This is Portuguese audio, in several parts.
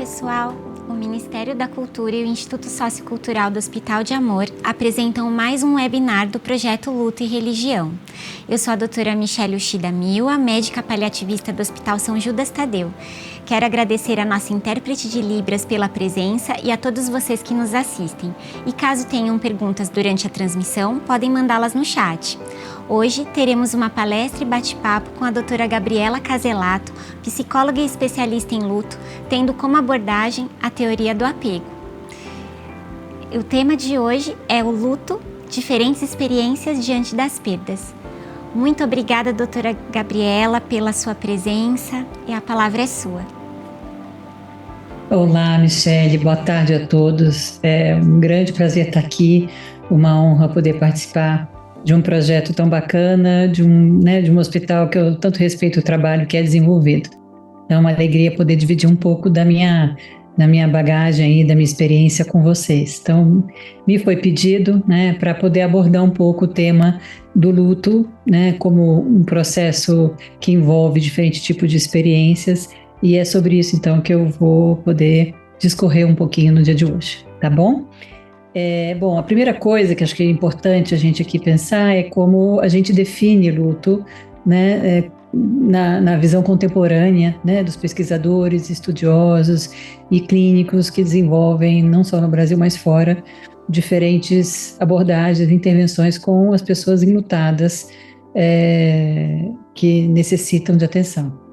pessoal! O Ministério da Cultura e o Instituto Sociocultural do Hospital de Amor apresentam mais um webinar do projeto Luto e Religião. Eu sou a doutora Michelle Ushida Miwa, médica paliativista do Hospital São Judas Tadeu. Quero agradecer a nossa intérprete de Libras pela presença e a todos vocês que nos assistem. E caso tenham perguntas durante a transmissão, podem mandá-las no chat. Hoje teremos uma palestra e bate-papo com a doutora Gabriela Caselato, psicóloga e especialista em luto, tendo como abordagem a teoria do apego. O tema de hoje é o luto, diferentes experiências diante das perdas. Muito obrigada, doutora Gabriela, pela sua presença e a palavra é sua. Olá, Michelle, boa tarde a todos. É um grande prazer estar aqui, uma honra poder participar de um projeto tão bacana, de um hospital que eu tanto respeito o trabalho que é desenvolvido. É uma alegria poder dividir um pouco da minha bagagem e da minha experiência com vocês. Então, me foi pedido, para poder abordar um pouco o tema do luto, como um processo que envolve diferentes tipos de experiências, e é sobre isso, então, que eu vou poder discorrer um pouquinho no dia de hoje, tá bom? Bom, a primeira coisa que acho que é importante a gente aqui pensar é como a gente define luto, na visão contemporânea, dos pesquisadores, estudiosos e clínicos que desenvolvem, não só no Brasil, mas fora, diferentes abordagens, intervenções com as pessoas enlutadas que necessitam de atenção.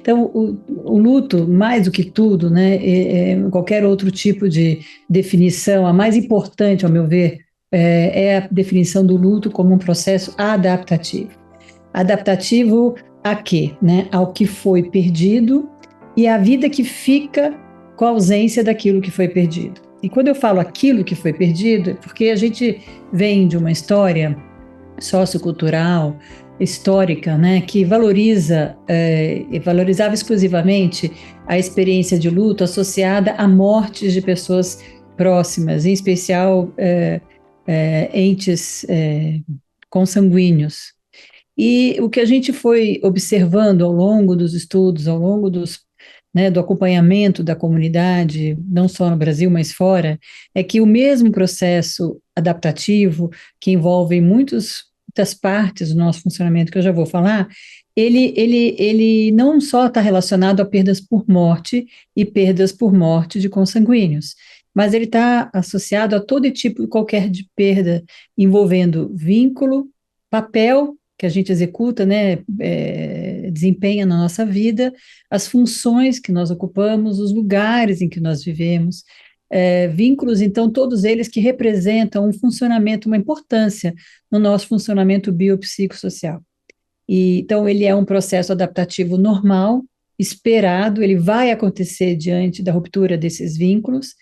Então, o luto, mais do que tudo, qualquer outro tipo de definição, a mais importante, ao meu ver, é a definição do luto como um processo adaptativo. Adaptativo a quê? Ao que foi perdido e à vida que fica com a ausência daquilo que foi perdido. E quando eu falo aquilo que foi perdido, é porque a gente vem de uma história sociocultural, histórica, que valorizava exclusivamente a experiência de luto associada a mortes de pessoas próximas, em especial entes consanguíneos. E o que a gente foi observando ao longo dos estudos, ao longo do acompanhamento da comunidade, não só no Brasil, mas fora, é que o mesmo processo adaptativo, que envolve muitas partes do nosso funcionamento, que eu já vou falar, ele não só está relacionado a perdas por morte e perdas por morte de consanguíneos, mas ele está associado a todo tipo e qualquer de perda envolvendo vínculo, papel que a gente executa, desempenha na nossa vida, as funções que nós ocupamos, os lugares em que nós vivemos, vínculos, então, todos eles que representam um funcionamento, uma importância no nosso funcionamento biopsicossocial. E, então, ele é um processo adaptativo normal, esperado, ele vai acontecer diante da ruptura desses vínculos,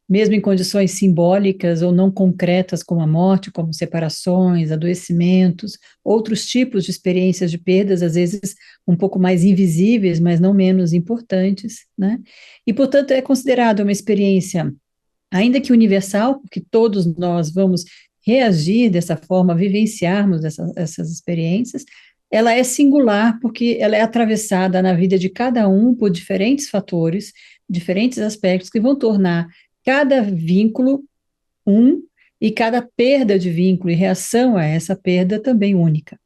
mesmo em condições simbólicas ou não concretas como a morte, como separações, adoecimentos, outros tipos de experiências de perdas, às vezes um pouco mais invisíveis, mas não menos importantes, E, portanto, é considerado uma experiência, ainda que universal, porque todos nós vamos reagir dessa forma, vivenciarmos essas experiências, ela é singular porque ela é atravessada na vida de cada um por diferentes fatores, diferentes aspectos que vão tornar cada vínculo e cada perda de vínculo e reação a essa perda também única.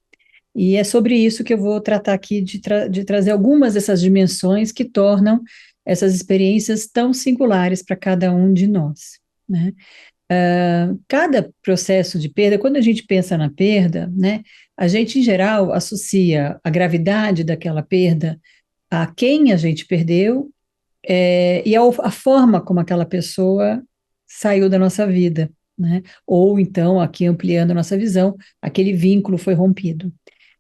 E é sobre isso que eu vou tratar aqui, de trazer algumas dessas dimensões que tornam essas experiências tão singulares para cada um de nós, cada processo de perda, quando a gente pensa na perda, a gente, em geral, associa a gravidade daquela perda a quem a gente perdeu, e a forma como aquela pessoa saiu da nossa vida, Ou então, aqui ampliando a nossa visão, aquele vínculo foi rompido.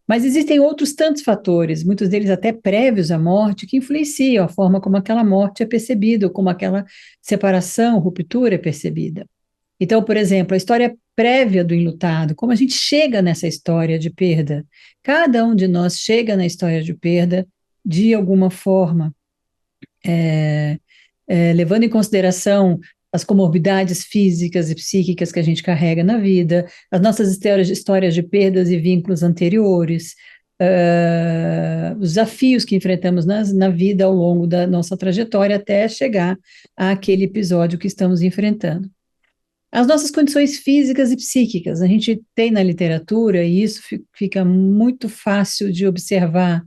Mas existem outros tantos fatores, muitos deles até prévios à morte, que influenciam a forma como aquela morte é percebida, ou como aquela separação, ruptura é percebida. Então, por exemplo, a história prévia do enlutado, como a gente chega nessa história de perda. Cada um de nós chega na história de perda de alguma forma, levando em consideração as comorbidades físicas e psíquicas que a gente carrega na vida, as nossas histórias de perdas e vínculos anteriores, os desafios que enfrentamos na vida ao longo da nossa trajetória até chegar àquele episódio que estamos enfrentando. As nossas condições físicas e psíquicas, a gente tem na literatura, e isso fica muito fácil de observar,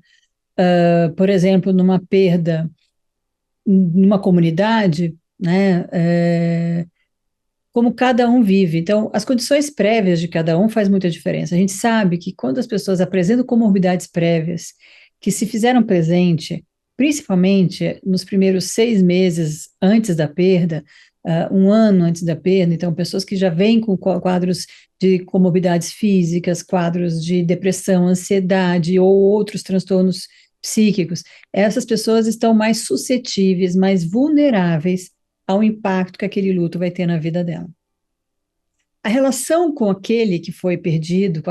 por exemplo, numa perda numa comunidade, né, como cada um vive. Então, as condições prévias de cada um faz muita diferença. A gente sabe que quando as pessoas apresentam comorbidades prévias que se fizeram presente, principalmente nos primeiros 6 meses antes da perda, um ano antes da perda, então pessoas que já vêm com quadros de comorbidades físicas, quadros de depressão, ansiedade ou outros transtornos psíquicos, essas pessoas estão mais suscetíveis, mais vulneráveis ao impacto que aquele luto vai ter na vida dela. A relação com aquele que foi perdido,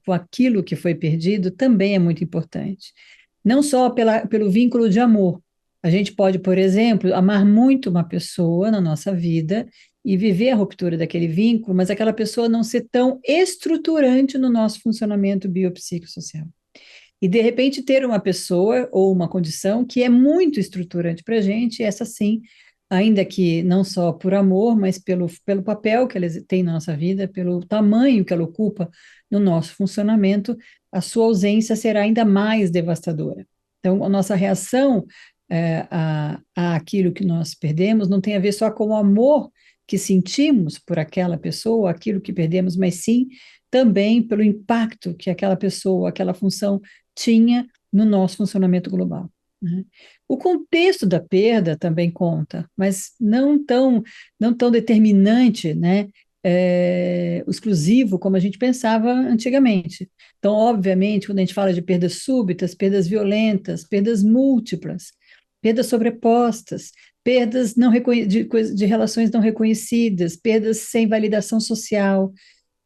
com aquilo que foi perdido, também é muito importante. Não só pelo vínculo de amor. A gente pode, por exemplo, amar muito uma pessoa na nossa vida e viver a ruptura daquele vínculo, mas aquela pessoa não ser tão estruturante no nosso funcionamento biopsicossocial. E, de repente, ter uma pessoa ou uma condição que é muito estruturante para a gente, essa sim, ainda que não só por amor, mas pelo papel que ela tem na nossa vida, pelo tamanho que ela ocupa no nosso funcionamento, a sua ausência será ainda mais devastadora. Então, a nossa reação a aquilo que nós perdemos não tem a ver só com o amor que sentimos por aquela pessoa, aquilo que perdemos, mas sim também pelo impacto que aquela pessoa, aquela função tinha no nosso funcionamento global. Né? O contexto da perda também conta, mas não tão determinante, né? Exclusivo como a gente pensava antigamente. Então, obviamente, quando a gente fala de perdas súbitas, perdas violentas, perdas múltiplas, perdas sobrepostas, perdas de relações não reconhecidas, perdas sem validação social,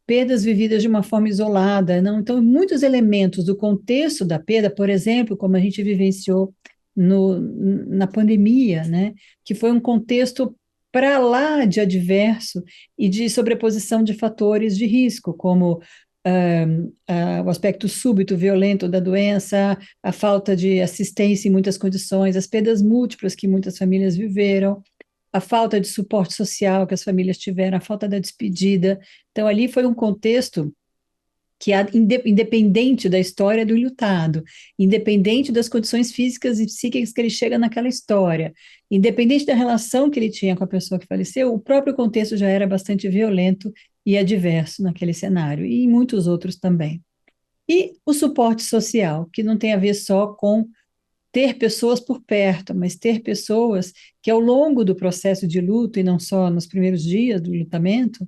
perdas vividas de uma forma isolada, não? Então, muitos elementos do contexto da perda, por exemplo, como a gente vivenciou na pandemia, né? Que foi um contexto para lá de adverso e de sobreposição de fatores de risco, como o aspecto súbito, violento da doença, a falta de assistência em muitas condições, as perdas múltiplas que muitas famílias viveram, a falta de suporte social que as famílias tiveram, a falta da despedida. Então, ali foi um contexto que, independente da história do enlutado, independente das condições físicas e psíquicas que ele chega naquela história, independente da relação que ele tinha com a pessoa que faleceu, o próprio contexto já era bastante violento e adverso naquele cenário, e em muitos outros também. E o suporte social, que não tem a ver só com ter pessoas por perto, mas ter pessoas que ao longo do processo de luto, e não só nos primeiros dias do lutamento,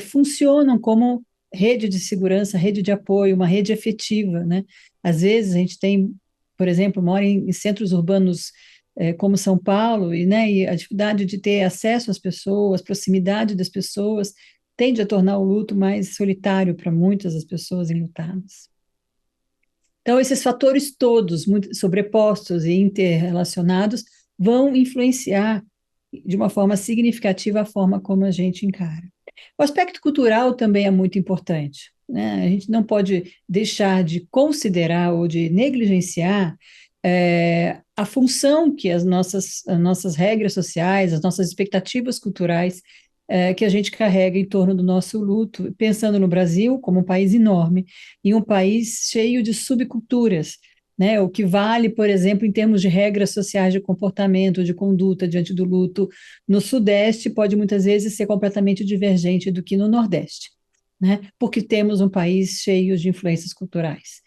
funcionam como rede de segurança, rede de apoio, uma rede efetiva, né? Às vezes a gente tem, por exemplo, mora em centros urbanos como São Paulo, e a dificuldade de ter acesso às pessoas, proximidade das pessoas, tende a tornar o luto mais solitário para muitas das pessoas enlutadas. Então, esses fatores todos, muito sobrepostos e interrelacionados, vão influenciar de uma forma significativa a forma como a gente encara. O aspecto cultural também é muito importante, né? A gente não pode deixar de considerar ou de negligenciar a função que as nossas regras sociais, as nossas expectativas culturais que a gente carrega em torno do nosso luto, pensando no Brasil como um país enorme e um país cheio de subculturas, né? O que vale, por exemplo, em termos de regras sociais de comportamento, de conduta diante do luto, no Sudeste pode muitas vezes ser completamente divergente do que no Nordeste, né? Porque temos um país cheio de influências culturais.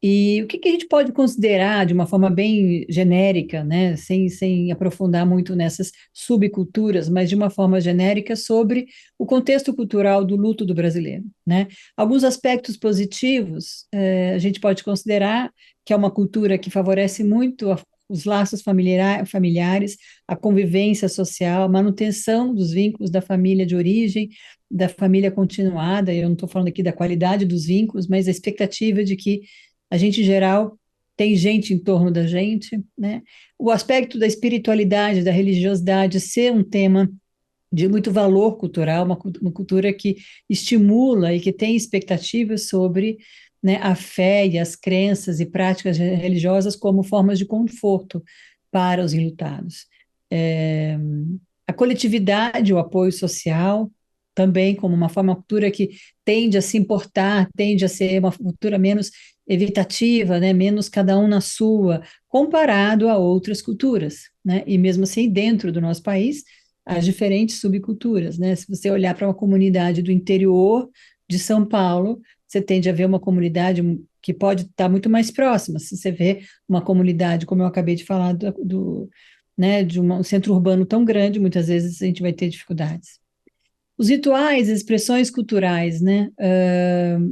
E o que a gente pode considerar de uma forma bem genérica, né, sem aprofundar muito nessas subculturas, mas de uma forma genérica sobre o contexto cultural do luto do brasileiro, né? Alguns aspectos positivos, a gente pode considerar que é uma cultura que favorece muito os laços familiares, a convivência social, a manutenção dos vínculos da família de origem, da família continuada. Eu não estou falando aqui da qualidade dos vínculos, mas a expectativa de que a gente, em geral, tem gente em torno da gente, né? O aspecto da espiritualidade, da religiosidade, ser um tema de muito valor cultural, uma cultura que estimula e que tem expectativas sobre, né, a fé e as crenças e práticas religiosas como formas de conforto para os enlutados. É, a coletividade, o apoio social, também como uma cultura que tende a se importar, tende a ser uma cultura menos evitativa, né, menos cada um na sua, comparado a outras culturas, né, e mesmo assim, dentro do nosso país, as diferentes subculturas, né, se você olhar para uma comunidade do interior de São Paulo, você tende a ver uma comunidade que pode estar muito mais próxima, se você vê uma comunidade, como eu acabei de falar, né, de um centro urbano tão grande, muitas vezes a gente vai ter dificuldades. Os rituais, expressões culturais, né?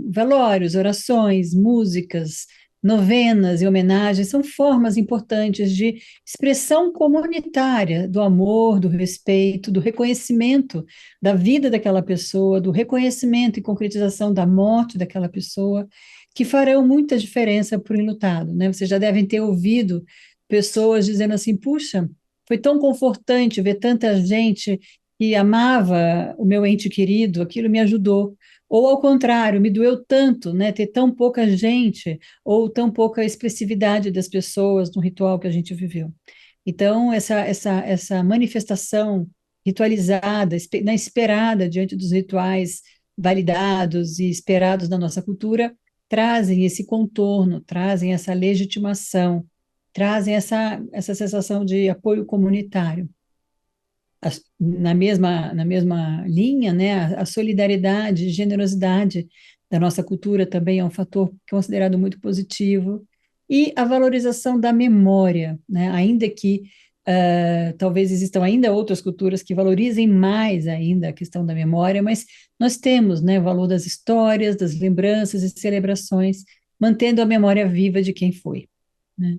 Velórios, orações, músicas, novenas e homenagens são formas importantes de expressão comunitária do amor, do respeito, do reconhecimento da vida daquela pessoa, do reconhecimento e concretização da morte daquela pessoa, que farão muita diferença para o enlutado, né? Vocês já devem ter ouvido pessoas dizendo assim: puxa, foi tão confortante ver tanta gente que amava o meu ente querido, aquilo me ajudou. Ou ao contrário, me doeu tanto, né, ter tão pouca gente ou tão pouca expressividade das pessoas no ritual que a gente viveu. Então, essa manifestação ritualizada, esperada diante dos rituais validados e esperados na nossa cultura, trazem esse contorno, trazem essa legitimação, trazem essa sensação de apoio comunitário. Na mesma linha, né, a solidariedade, generosidade da nossa cultura também é um fator considerado muito positivo, e a valorização da memória, né, ainda que talvez existam ainda outras culturas que valorizem mais ainda a questão da memória, mas nós temos, né, o valor das histórias, das lembranças e celebrações, mantendo a memória viva de quem foi, né.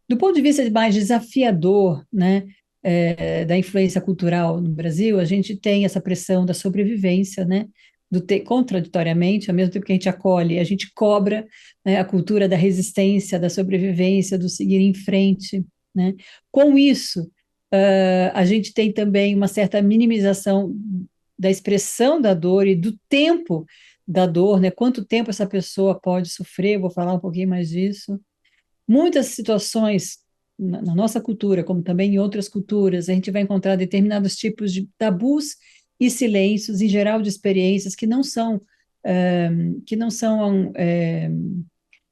Do ponto de vista mais desafiador, né, da influência cultural no Brasil, a gente tem essa pressão da sobrevivência, né? Contraditoriamente, ao mesmo tempo que a gente acolhe, a gente cobra, né, a cultura da resistência, da sobrevivência, do seguir em frente, né? Com isso, a gente tem também uma certa minimização da expressão da dor e do tempo da dor, né? Quanto tempo essa pessoa pode sofrer? Vou falar um pouquinho mais disso. Muitas situações na nossa cultura, como também em outras culturas, a gente vai encontrar determinados tipos de tabus e silêncios, em geral, de experiências que não são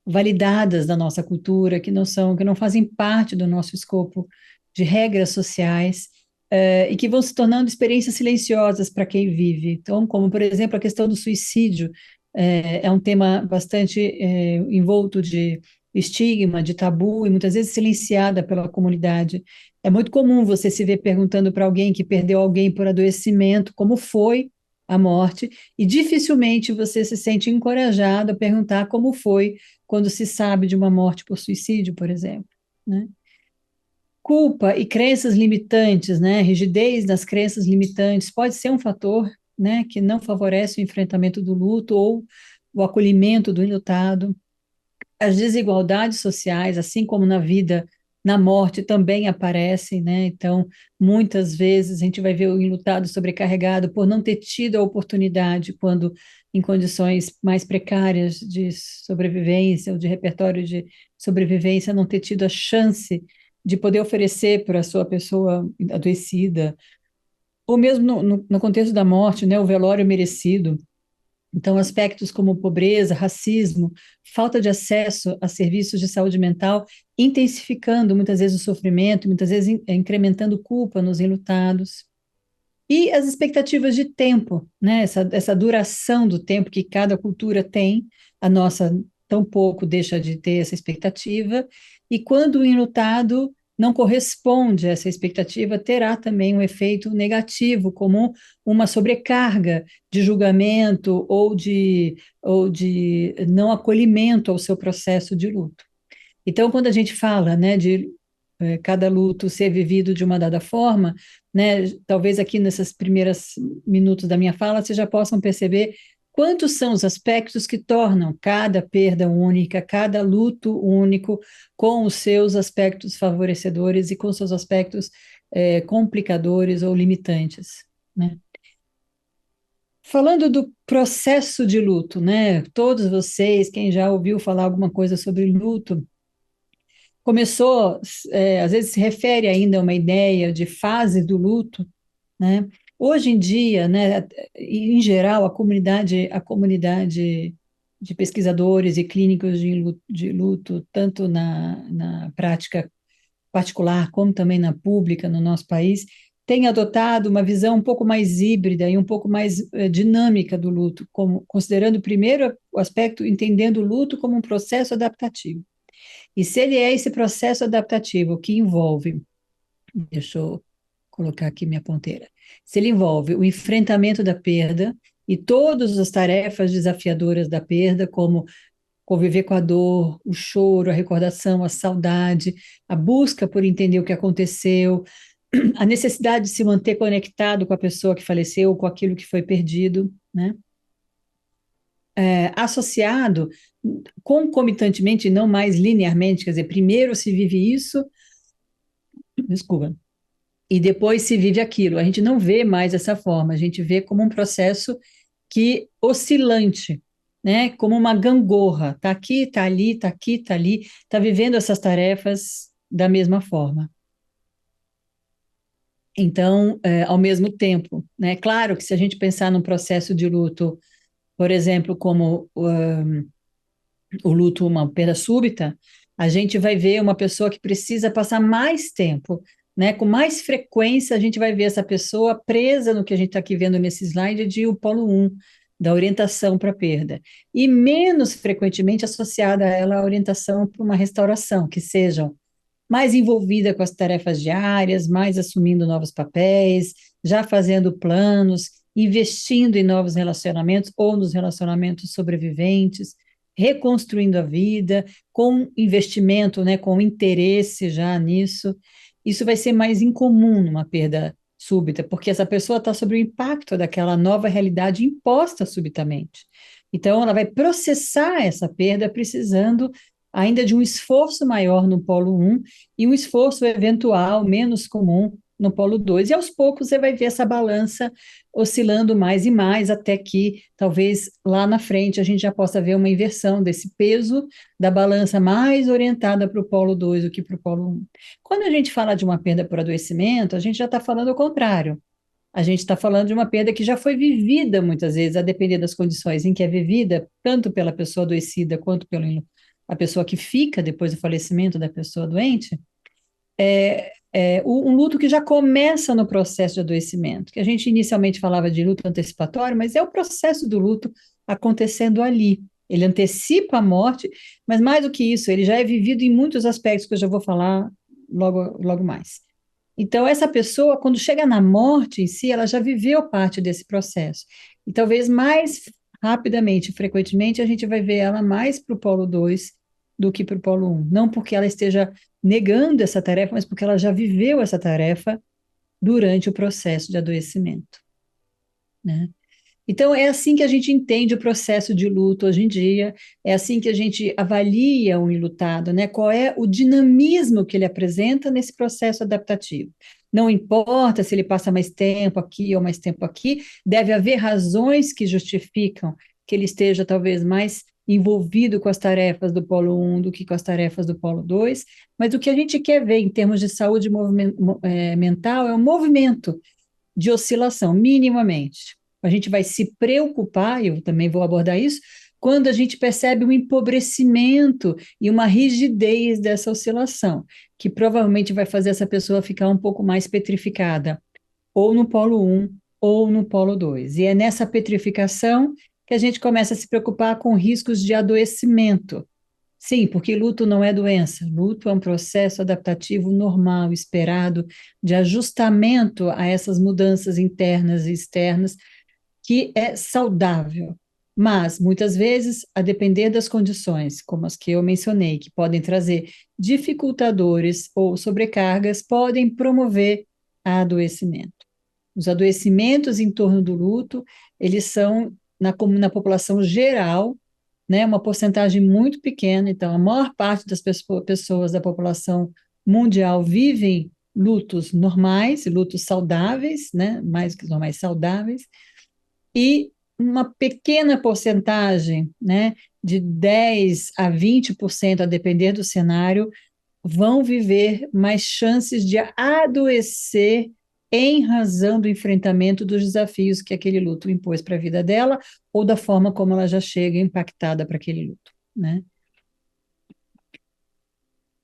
validadas da nossa cultura, que não fazem parte do nosso escopo de regras sociais, e que vão se tornando experiências silenciosas para quem vive. Então, como, por exemplo, a questão do suicídio, é um tema bastante envolto de estigma, de tabu, e muitas vezes silenciada pela comunidade. É muito comum você se ver perguntando para alguém que perdeu alguém por adoecimento, como foi a morte, e dificilmente você se sente encorajado a perguntar como foi quando se sabe de uma morte por suicídio, por exemplo, né? Culpa e crenças limitantes, né? Rigidez das crenças limitantes pode ser um fator, né, que não favorece o enfrentamento do luto ou o acolhimento do enlutado. As desigualdades sociais, assim como na vida, na morte, também aparecem, né? Então, muitas vezes a gente vai ver o enlutado sobrecarregado por não ter tido a oportunidade, quando em condições mais precárias de sobrevivência ou de repertório de sobrevivência, não ter tido a chance de poder oferecer para a sua pessoa adoecida, ou mesmo no contexto da morte, né? O velório merecido. Então, aspectos como pobreza, racismo, falta de acesso a serviços de saúde mental, intensificando muitas vezes o sofrimento, muitas vezes incrementando culpa nos enlutados. E as expectativas de tempo, né? Essa duração do tempo que cada cultura tem, a nossa tampouco deixa de ter essa expectativa, e quando o enlutado não corresponde a essa expectativa, terá também um efeito negativo, como uma sobrecarga de julgamento ou de não acolhimento ao seu processo de luto. Então, quando a gente fala, né, de cada luto ser vivido de uma dada forma, né, talvez aqui nesses primeiros minutos da minha fala vocês já possam perceber quantos são os aspectos que tornam cada perda única, cada luto único, com os seus aspectos favorecedores e com seus aspectos complicadores ou limitantes, né? Falando do processo de luto, né? Todos vocês, quem já ouviu falar alguma coisa sobre luto, começou, às vezes se refere ainda a uma ideia de fase do luto, né? Hoje em dia, né, em geral, a comunidade de pesquisadores e clínicos de luto, tanto na prática particular como também na pública no nosso país, tem adotado uma visão um pouco mais híbrida e um pouco mais dinâmica do luto, como, considerando primeiro o aspecto, entendendo o luto como um processo adaptativo. E se ele é esse processo adaptativo que envolve, deixa eu colocar aqui minha ponteira, se ele envolve o enfrentamento da perda e todas as tarefas desafiadoras da perda, como conviver com a dor, o choro, a recordação, a saudade, a busca por entender o que aconteceu, a necessidade de se manter conectado com a pessoa que faleceu, com aquilo que foi perdido, né? Associado concomitantemente, não mais linearmente, quer dizer, primeiro se vive isso, desculpa, e depois se vive aquilo. A gente não vê mais dessa forma, a gente vê como um processo que oscilante, né? Como uma gangorra, tá aqui, tá ali, tá aqui, tá ali, tá vivendo essas tarefas da mesma forma. Então, ao mesmo tempo, né? Claro que se a gente pensar num processo de luto, por exemplo, como o luto, uma perda súbita, a gente vai ver uma pessoa que precisa passar mais tempo, né? Com mais frequência, a gente vai ver essa pessoa presa no que a gente está aqui vendo nesse slide de o polo 1, da orientação para a perda, e menos frequentemente associada a ela a orientação para uma restauração, que sejam mais envolvida com as tarefas diárias, mais assumindo novos papéis, já fazendo planos, investindo em novos relacionamentos ou nos relacionamentos sobreviventes, reconstruindo a vida, com investimento, né, com interesse já nisso. Isso vai ser mais incomum numa perda súbita, porque essa pessoa está sob o impacto daquela nova realidade imposta subitamente. Então, ela vai processar essa perda precisando ainda de um esforço maior no polo 1 e um esforço eventual menos comum no polo 2. E aos poucos você vai ver essa balança oscilando mais e mais, até que talvez lá na frente a gente já possa ver uma inversão desse peso da balança mais orientada para o polo 2 do que para o polo 1. Quando a gente fala de uma perda por adoecimento, a gente já está falando o contrário. A gente está falando de uma perda que já foi vivida muitas vezes, a depender das condições em que é vivida, tanto pela pessoa adoecida quanto pela a pessoa que fica depois do falecimento da pessoa doente, um luto que já começa no processo de adoecimento, que a gente inicialmente falava de luto antecipatório, mas é o processo do luto acontecendo ali. Ele antecipa a morte, mas mais do que isso, ele já é vivido em muitos aspectos que eu já vou falar logo mais. Então, essa pessoa, quando chega na morte em si, ela já viveu parte desse processo. E talvez mais rapidamente, frequentemente, a gente vai ver ela mais para o polo 2 do que para o polo 1. Não porque ela esteja negando essa tarefa, mas porque ela já viveu essa tarefa durante o processo de adoecimento, né? Então, é assim que a gente entende o processo de luto hoje em dia, é assim que a gente avalia um enlutado, né? Qual é o dinamismo que ele apresenta nesse processo adaptativo. Não importa se ele passa mais tempo aqui ou mais tempo aqui, deve haver razões que justificam que ele esteja talvez mais envolvido com as tarefas do polo 1 do que com as tarefas do polo 2, mas o que a gente quer ver em termos de saúde mental é um movimento de oscilação, minimamente. A gente vai se preocupar, eu também vou abordar isso, quando a gente percebe um empobrecimento e uma rigidez dessa oscilação, que provavelmente vai fazer essa pessoa ficar um pouco mais petrificada, ou no polo 1 ou no polo 2. E é nessa petrificação que a gente começa a se preocupar com riscos de adoecimento. Sim, porque luto não é doença. Luto é um processo adaptativo normal, esperado, de ajustamento a essas mudanças internas e externas, que é saudável. Mas, muitas vezes, a depender das condições, como as que eu mencionei, que podem trazer dificultadores ou sobrecargas, podem promover adoecimento. Os adoecimentos em torno do luto, eles são, na população geral, né, uma porcentagem muito pequena, então a maior parte das pessoas da população mundial vivem lutos normais, lutos saudáveis, né, mais que normais, saudáveis, e uma pequena porcentagem, né, de 10 a 20%, a depender do cenário, vão viver mais chances de adoecer em razão do enfrentamento dos desafios que aquele luto impôs para a vida dela ou da forma como ela já chega impactada para aquele luto, né?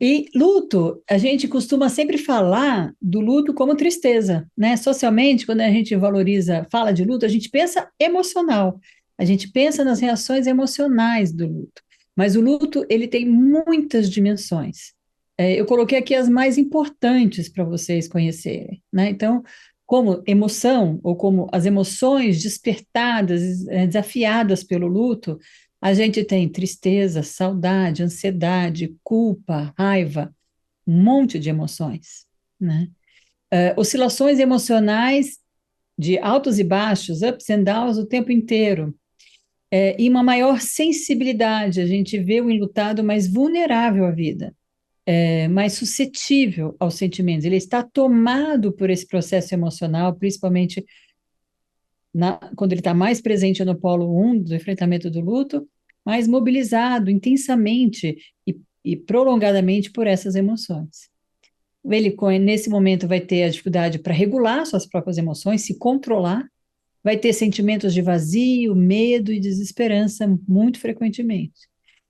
E luto, a gente costuma sempre falar do luto como tristeza, né? Socialmente, quando a gente valoriza, fala de luto, a gente pensa emocional, a gente pensa nas reações emocionais do luto. Mas o luto, ele tem muitas dimensões. Eu coloquei aqui as mais importantes para vocês conhecerem, né? Então, como emoção, ou como as emoções despertadas, desafiadas pelo luto, a gente tem tristeza, saudade, ansiedade, culpa, raiva, um monte de emoções, né? Oscilações emocionais de altos e baixos, ups and downs o tempo inteiro. E uma maior sensibilidade, a gente vê o enlutado mais vulnerável à vida, mais suscetível aos sentimentos. Ele está tomado por esse processo emocional, principalmente quando ele está mais presente no polo 1 do enfrentamento do luto, mais mobilizado intensamente e prolongadamente por essas emoções. Ele, nesse momento, vai ter a dificuldade para regular suas próprias emoções, se controlar, vai ter sentimentos de vazio, medo e desesperança muito frequentemente.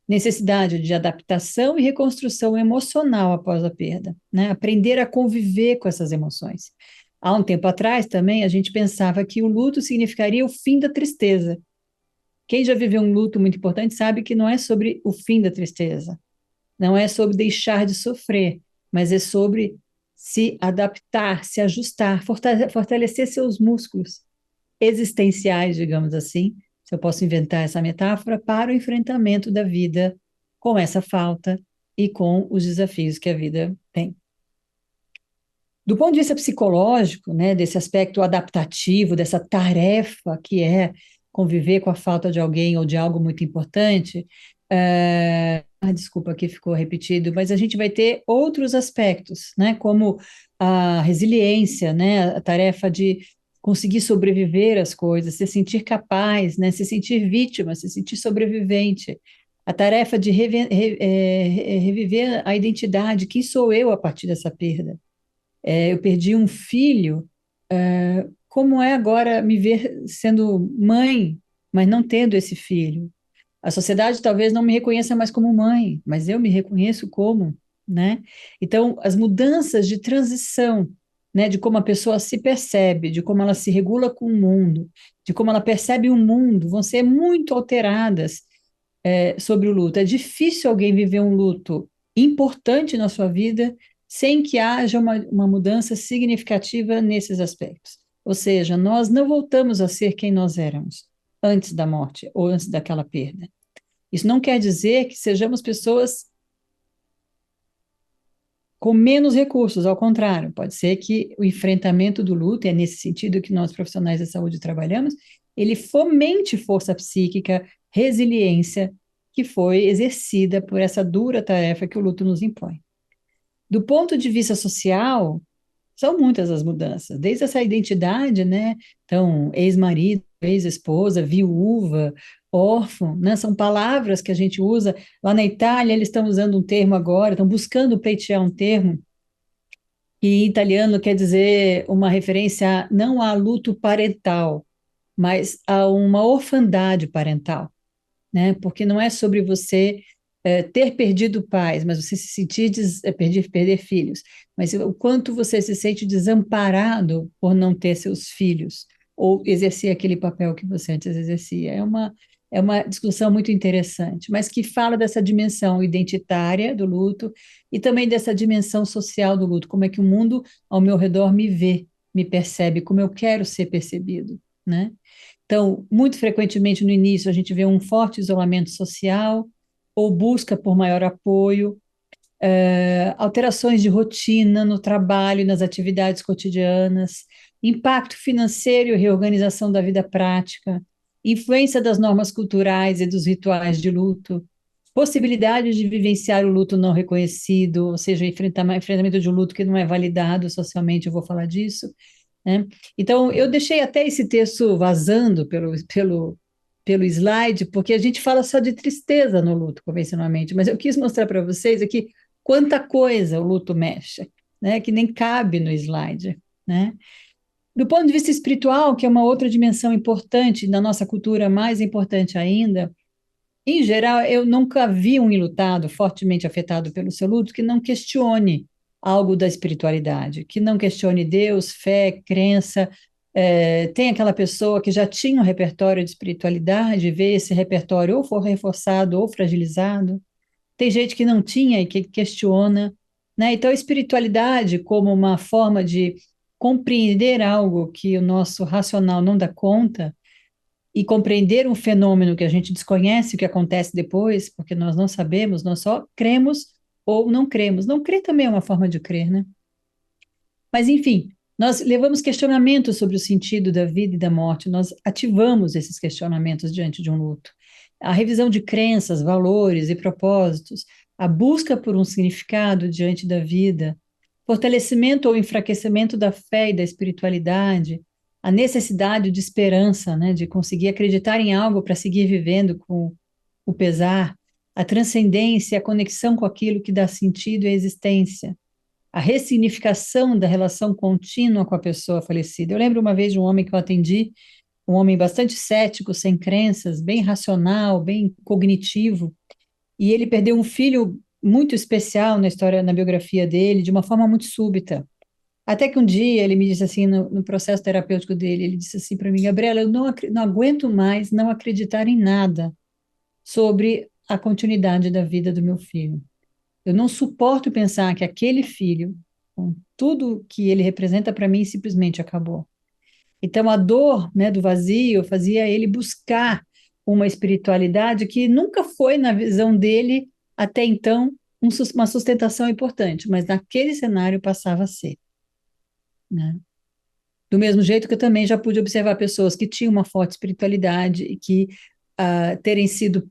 Necessidade de adaptação e reconstrução emocional após a perda, né? Aprender a conviver com essas emoções. Há um tempo atrás também a gente pensava que o luto significaria o fim da tristeza. Quem já viveu um luto muito importante sabe que não é sobre o fim da tristeza, não é sobre deixar de sofrer, mas é sobre se adaptar, se ajustar, fortalecer seus músculos existenciais, digamos assim, se eu posso inventar essa metáfora, para o enfrentamento da vida com essa falta e com os desafios que a vida tem. Do ponto de vista psicológico, né, desse aspecto adaptativo, dessa tarefa que é conviver com a falta de alguém ou de algo muito importante, desculpa, aqui ficou repetido, mas a gente vai ter outros aspectos, né, como a resiliência, né, a tarefa de conseguir sobreviver às coisas, se sentir capaz, né, se sentir vítima, se sentir sobrevivente, a tarefa de reviver a identidade, quem sou eu a partir dessa perda? Eu perdi um filho, como é agora me ver sendo mãe, mas não tendo esse filho? A sociedade talvez não me reconheça mais como mãe, mas eu me reconheço como, né? Então, as mudanças de transição, né, de como a pessoa se percebe, de como ela se regula com o mundo, de como ela percebe o mundo, vão ser muito alteradas, sobre o luto. É difícil alguém viver um luto importante na sua vida sem que haja uma mudança significativa nesses aspectos. Ou seja, nós não voltamos a ser quem nós éramos antes da morte ou antes daquela perda. Isso não quer dizer que sejamos pessoas com menos recursos, ao contrário, pode ser que o enfrentamento do luto, é nesse sentido que nós profissionais da saúde trabalhamos, ele fomente força psíquica, resiliência, que foi exercida por essa dura tarefa que o luto nos impõe. Do ponto de vista social, são muitas as mudanças, desde essa identidade, né? Então, ex-marido, ex-esposa, viúva, órfão, né? São palavras que a gente usa. Lá na Itália, eles estão usando um termo agora, estão buscando pleitear um termo, que em italiano quer dizer uma referência não a luto parental, mas a uma orfandade parental, né? Porque não é sobre você ter perdido pais, mas você se sentir perder filhos, mas o quanto você se sente desamparado por não ter seus filhos ou exercer aquele papel que você antes exercia. É uma discussão muito interessante, mas que fala dessa dimensão identitária do luto e também dessa dimensão social do luto, como é que o mundo ao meu redor me vê, me percebe, como eu quero ser percebido, né? Então, muito frequentemente no início a gente vê um forte isolamento social ou busca por maior apoio, alterações de rotina no trabalho e nas atividades cotidianas, impacto financeiro e reorganização da vida prática, influência das normas culturais e dos rituais de luto, possibilidade de vivenciar o luto não reconhecido, ou seja, enfrentamento de um luto que não é validado socialmente, eu vou falar disso, né? Então, eu deixei até esse texto vazando pelo slide, porque a gente fala só de tristeza no luto, convencionalmente, mas eu quis mostrar para vocês aqui quanta coisa o luto mexe, né? Que nem cabe no slide, né? Do ponto de vista espiritual, que é uma outra dimensão importante, na nossa cultura mais importante ainda, em geral, eu nunca vi um enlutado fortemente afetado pelo seu luto que não questione algo da espiritualidade, que não questione Deus, fé, crença. Tem aquela pessoa que já tinha um repertório de espiritualidade, vê esse repertório ou for reforçado ou fragilizado. Tem gente que não tinha e que questiona, né? Então, a espiritualidade, como uma forma de compreender algo que o nosso racional não dá conta, e compreender um fenômeno que a gente desconhece o que acontece depois, porque nós não sabemos, nós só cremos ou não cremos. Não crer também é uma forma de crer, né? Mas, enfim, nós levamos questionamentos sobre o sentido da vida e da morte, nós ativamos esses questionamentos diante de um luto. A revisão de crenças, valores e propósitos, a busca por um significado diante da vida, fortalecimento ou enfraquecimento da fé e da espiritualidade, a necessidade de esperança, né, de conseguir acreditar em algo para seguir vivendo com o pesar, a transcendência, a conexão com aquilo que dá sentido à existência, a ressignificação da relação contínua com a pessoa falecida. Eu lembro uma vez de um homem que eu atendi, um homem bastante cético, sem crenças, bem racional, bem cognitivo, e ele perdeu um filho muito especial na história, na biografia dele, de uma forma muito súbita. Até que um dia ele me disse assim, no processo terapêutico dele, ele disse assim para mim, Gabriela, eu não aguento mais não acreditar em nada sobre a continuidade da vida do meu filho. Eu não suporto pensar que aquele filho, com tudo que ele representa para mim, simplesmente acabou. Então, a dor, né, do vazio fazia ele buscar uma espiritualidade que nunca foi, na visão dele, até então, uma sustentação importante, mas naquele cenário passava a ser, né? Do mesmo jeito que eu também já pude observar pessoas que tinham uma forte espiritualidade e que terem sido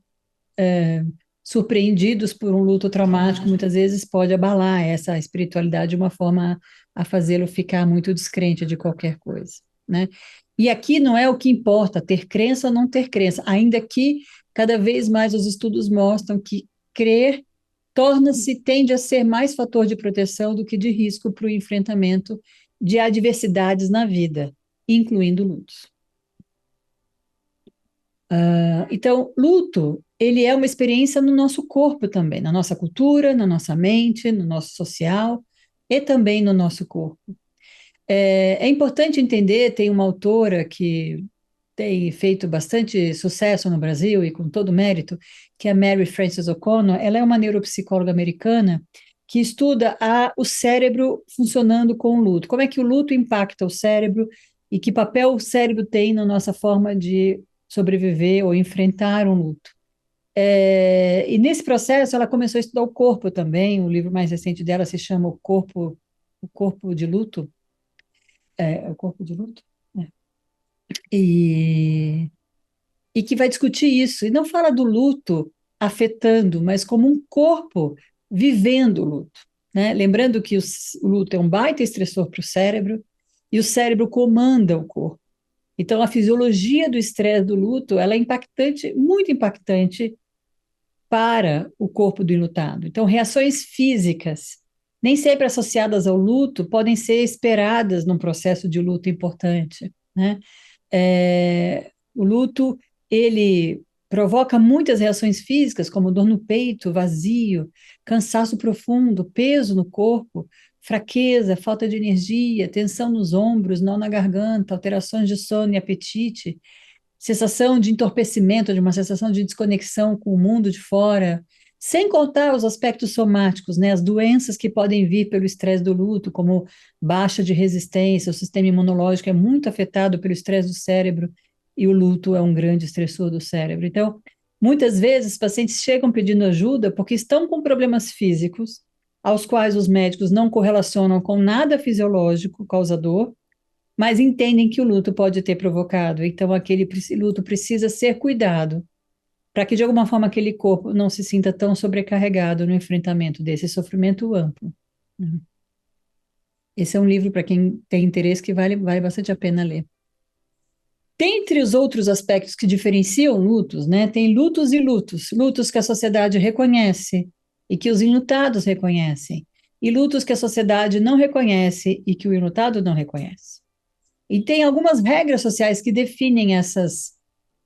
surpreendidos por um luto traumático, muitas vezes pode abalar essa espiritualidade de uma forma a fazê-lo ficar muito descrente de qualquer coisa, né? E aqui não é o que importa, ter crença ou não ter crença, ainda que cada vez mais os estudos mostram que crer tende a ser mais fator de proteção do que de risco para o enfrentamento de adversidades na vida, incluindo lutos. Então, luto, ele é uma experiência no nosso corpo também, na nossa cultura, na nossa mente, no nosso social e também no nosso corpo. É importante entender, tem uma autora que tem feito bastante sucesso no Brasil e com todo mérito, que é a Mary Frances O'Connor. Ela é uma neuropsicóloga americana que estuda o cérebro funcionando com o luto. Como é que o luto impacta o cérebro e que papel o cérebro tem na nossa forma de sobreviver ou enfrentar um luto. E nesse processo ela começou a estudar o corpo também. O livro mais recente dela se chama O Corpo de Luto. O Corpo de Luto? É. E, e que vai discutir isso. E não fala do luto afetando, mas como um corpo vivendo o luto, né? Lembrando que o luto é um baita estressor para o cérebro e o cérebro comanda o corpo. Então, a fisiologia do estresse do luto, ela é impactante, muito impactante para o corpo do enlutado. Então, reações físicas, nem sempre associadas ao luto, podem ser esperadas num processo de luto importante, né? O luto, ele provoca muitas reações físicas, como dor no peito, vazio, cansaço profundo, peso no corpo, fraqueza, falta de energia, tensão nos ombros, nó na garganta, alterações de sono e apetite, sensação de entorpecimento, de uma sensação de desconexão com o mundo de fora, sem contar os aspectos somáticos, né, as doenças que podem vir pelo estresse do luto, como baixa de resistência, o sistema imunológico é muito afetado pelo estresse do cérebro e o luto é um grande estressor do cérebro. Então, muitas vezes os pacientes chegam pedindo ajuda porque estão com problemas físicos, aos quais os médicos não correlacionam com nada fisiológico causador, mas entendem que o luto pode ter provocado. Então, aquele luto precisa ser cuidado para que, de alguma forma, aquele corpo não se sinta tão sobrecarregado no enfrentamento desse sofrimento amplo, né? Esse é um livro para quem tem interesse que vale bastante a pena ler. Dentre os outros aspectos que diferenciam lutos, né, tem lutos e lutos. Lutos que a sociedade reconhece e que os enlutados reconhecem, e lutos que a sociedade não reconhece e que o enlutado não reconhece. E tem algumas regras sociais que definem essas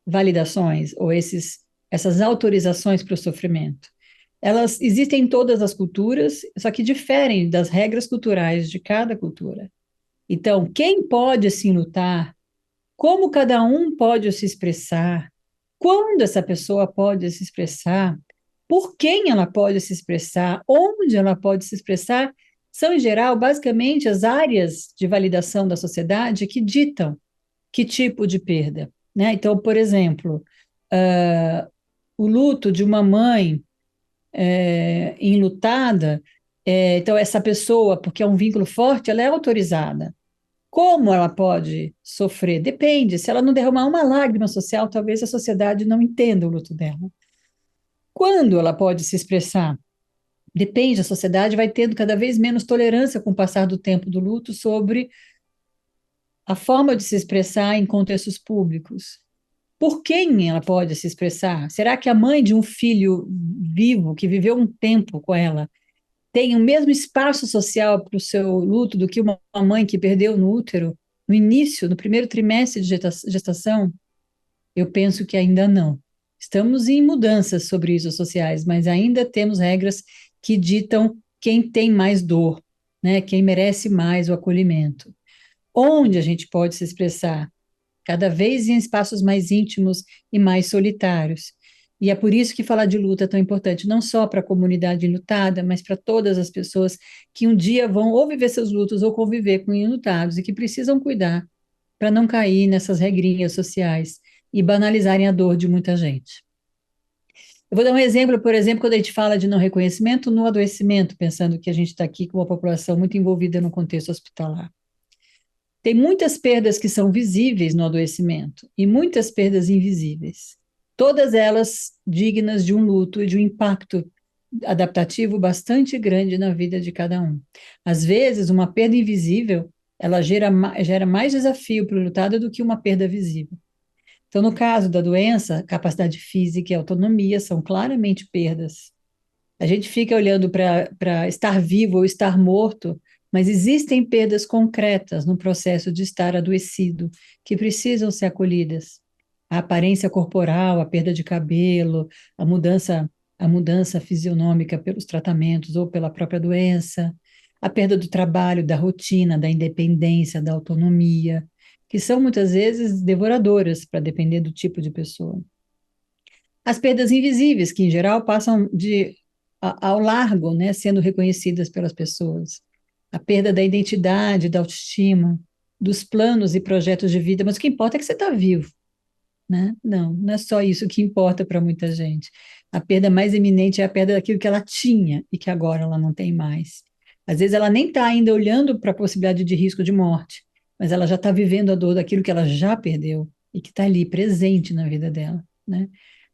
validações ou essas autorizações para o sofrimento. Elas existem em todas as culturas, só que diferem das regras culturais de cada cultura. Então, quem pode se enlutar, como cada um pode se expressar, quando essa pessoa pode se expressar, por quem ela pode se expressar, onde ela pode se expressar, são, em geral, basicamente as áreas de validação da sociedade que ditam que tipo de perda, né? Então, por exemplo, o luto de uma mãe enlutada, então essa pessoa, porque é um vínculo forte, ela é autorizada. Como ela pode sofrer? Depende. Se ela não derramar uma lágrima social, talvez a sociedade não entenda o luto dela. Quando ela pode se expressar? Depende, a sociedade vai tendo cada vez menos tolerância com o passar do tempo do luto sobre a forma de se expressar em contextos públicos. Por quem ela pode se expressar? Será que a mãe de um filho vivo, que viveu um tempo com ela, tem o mesmo espaço social para o seu luto do que uma mãe que perdeu no útero, no início, no primeiro trimestre de gestação? Eu penso que ainda não. Estamos em mudanças sobre isso sociais, mas ainda temos regras que ditam quem tem mais dor, né? Quem merece mais o acolhimento. Onde a gente pode se expressar? Cada vez em espaços mais íntimos e mais solitários. E é por isso que falar de luta é tão importante, não só para a comunidade enlutada, mas para todas as pessoas que um dia vão ou viver seus lutos ou conviver com enlutados e que precisam cuidar para não cair nessas regrinhas sociais e banalizarem a dor de muita gente. Eu vou dar um exemplo, por exemplo, quando a gente fala de não reconhecimento no adoecimento, pensando que a gente está aqui com uma população muito envolvida no contexto hospitalar. Tem muitas perdas que são visíveis no adoecimento e muitas perdas invisíveis. Todas elas dignas de um luto e de um impacto adaptativo bastante grande na vida de cada um. Às vezes, uma perda invisível, ela gera mais desafio para o lutado do que uma perda visível. Então, no caso da doença, capacidade física e autonomia são claramente perdas. A gente fica olhando para estar vivo ou estar morto, mas existem perdas concretas no processo de estar adoecido, que precisam ser acolhidas. A aparência corporal, a perda de cabelo, a mudança fisionômica pelos tratamentos ou pela própria doença, a perda do trabalho, da rotina, da independência, da autonomia, que são muitas vezes devoradoras, para depender do tipo de pessoa. As perdas invisíveis, que em geral passam ao largo, né, sendo reconhecidas pelas pessoas. A perda da identidade, da autoestima, dos planos e projetos de vida, mas o que importa é que você está vivo, né? Não, não é só isso que importa para muita gente. A perda mais eminente é a perda daquilo que ela tinha e que agora ela não tem mais. Às vezes ela nem está ainda olhando para a possibilidade de risco de morte, mas ela já está vivendo a dor daquilo que ela já perdeu e que está ali presente na vida dela, né?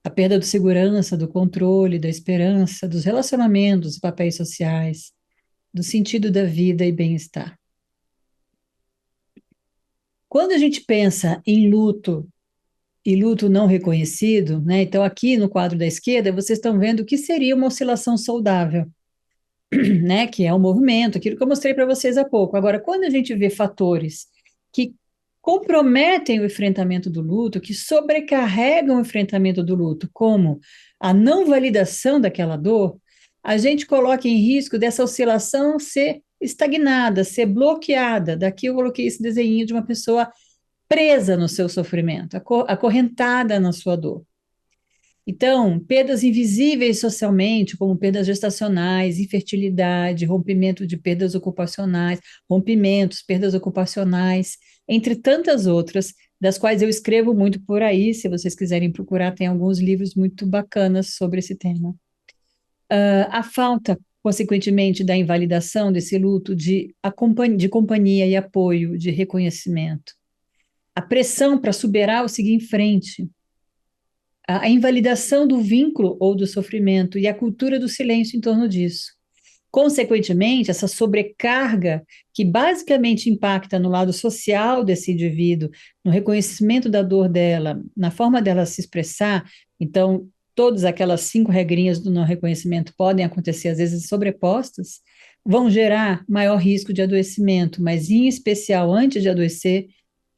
A perda do segurança, do controle, da esperança, dos relacionamentos e papéis sociais, do sentido da vida e bem-estar. Quando a gente pensa em luto e luto não reconhecido, né? Então aqui no quadro da esquerda vocês estão vendo o que seria uma oscilação saudável, né? Que é um movimento, aquilo que eu mostrei para vocês há pouco. Agora, quando a gente vê fatores que comprometem o enfrentamento do luto, que sobrecarregam o enfrentamento do luto, como a não validação daquela dor, a gente coloca em risco dessa oscilação ser estagnada, ser bloqueada. Daqui eu coloquei esse desenho de uma pessoa presa no seu sofrimento, acorrentada na sua dor. Então, perdas invisíveis socialmente, como perdas gestacionais, infertilidade, rompimento de perdas ocupacionais, rompimentos, perdas ocupacionais, entre tantas outras, das quais eu escrevo muito por aí, se vocês quiserem procurar, tem alguns livros muito bacanas sobre esse tema. A falta, consequentemente, da invalidação desse luto, de companhia e apoio, de reconhecimento. A pressão para superar ou seguir em frente, a invalidação do vínculo ou do sofrimento e a cultura do silêncio em torno disso. Consequentemente, essa sobrecarga que basicamente impacta no lado social desse indivíduo, no reconhecimento da dor dela, na forma dela se expressar, então, todas aquelas 5 regrinhas do não reconhecimento podem acontecer, às vezes sobrepostas, vão gerar maior risco de adoecimento, mas em especial antes de adoecer,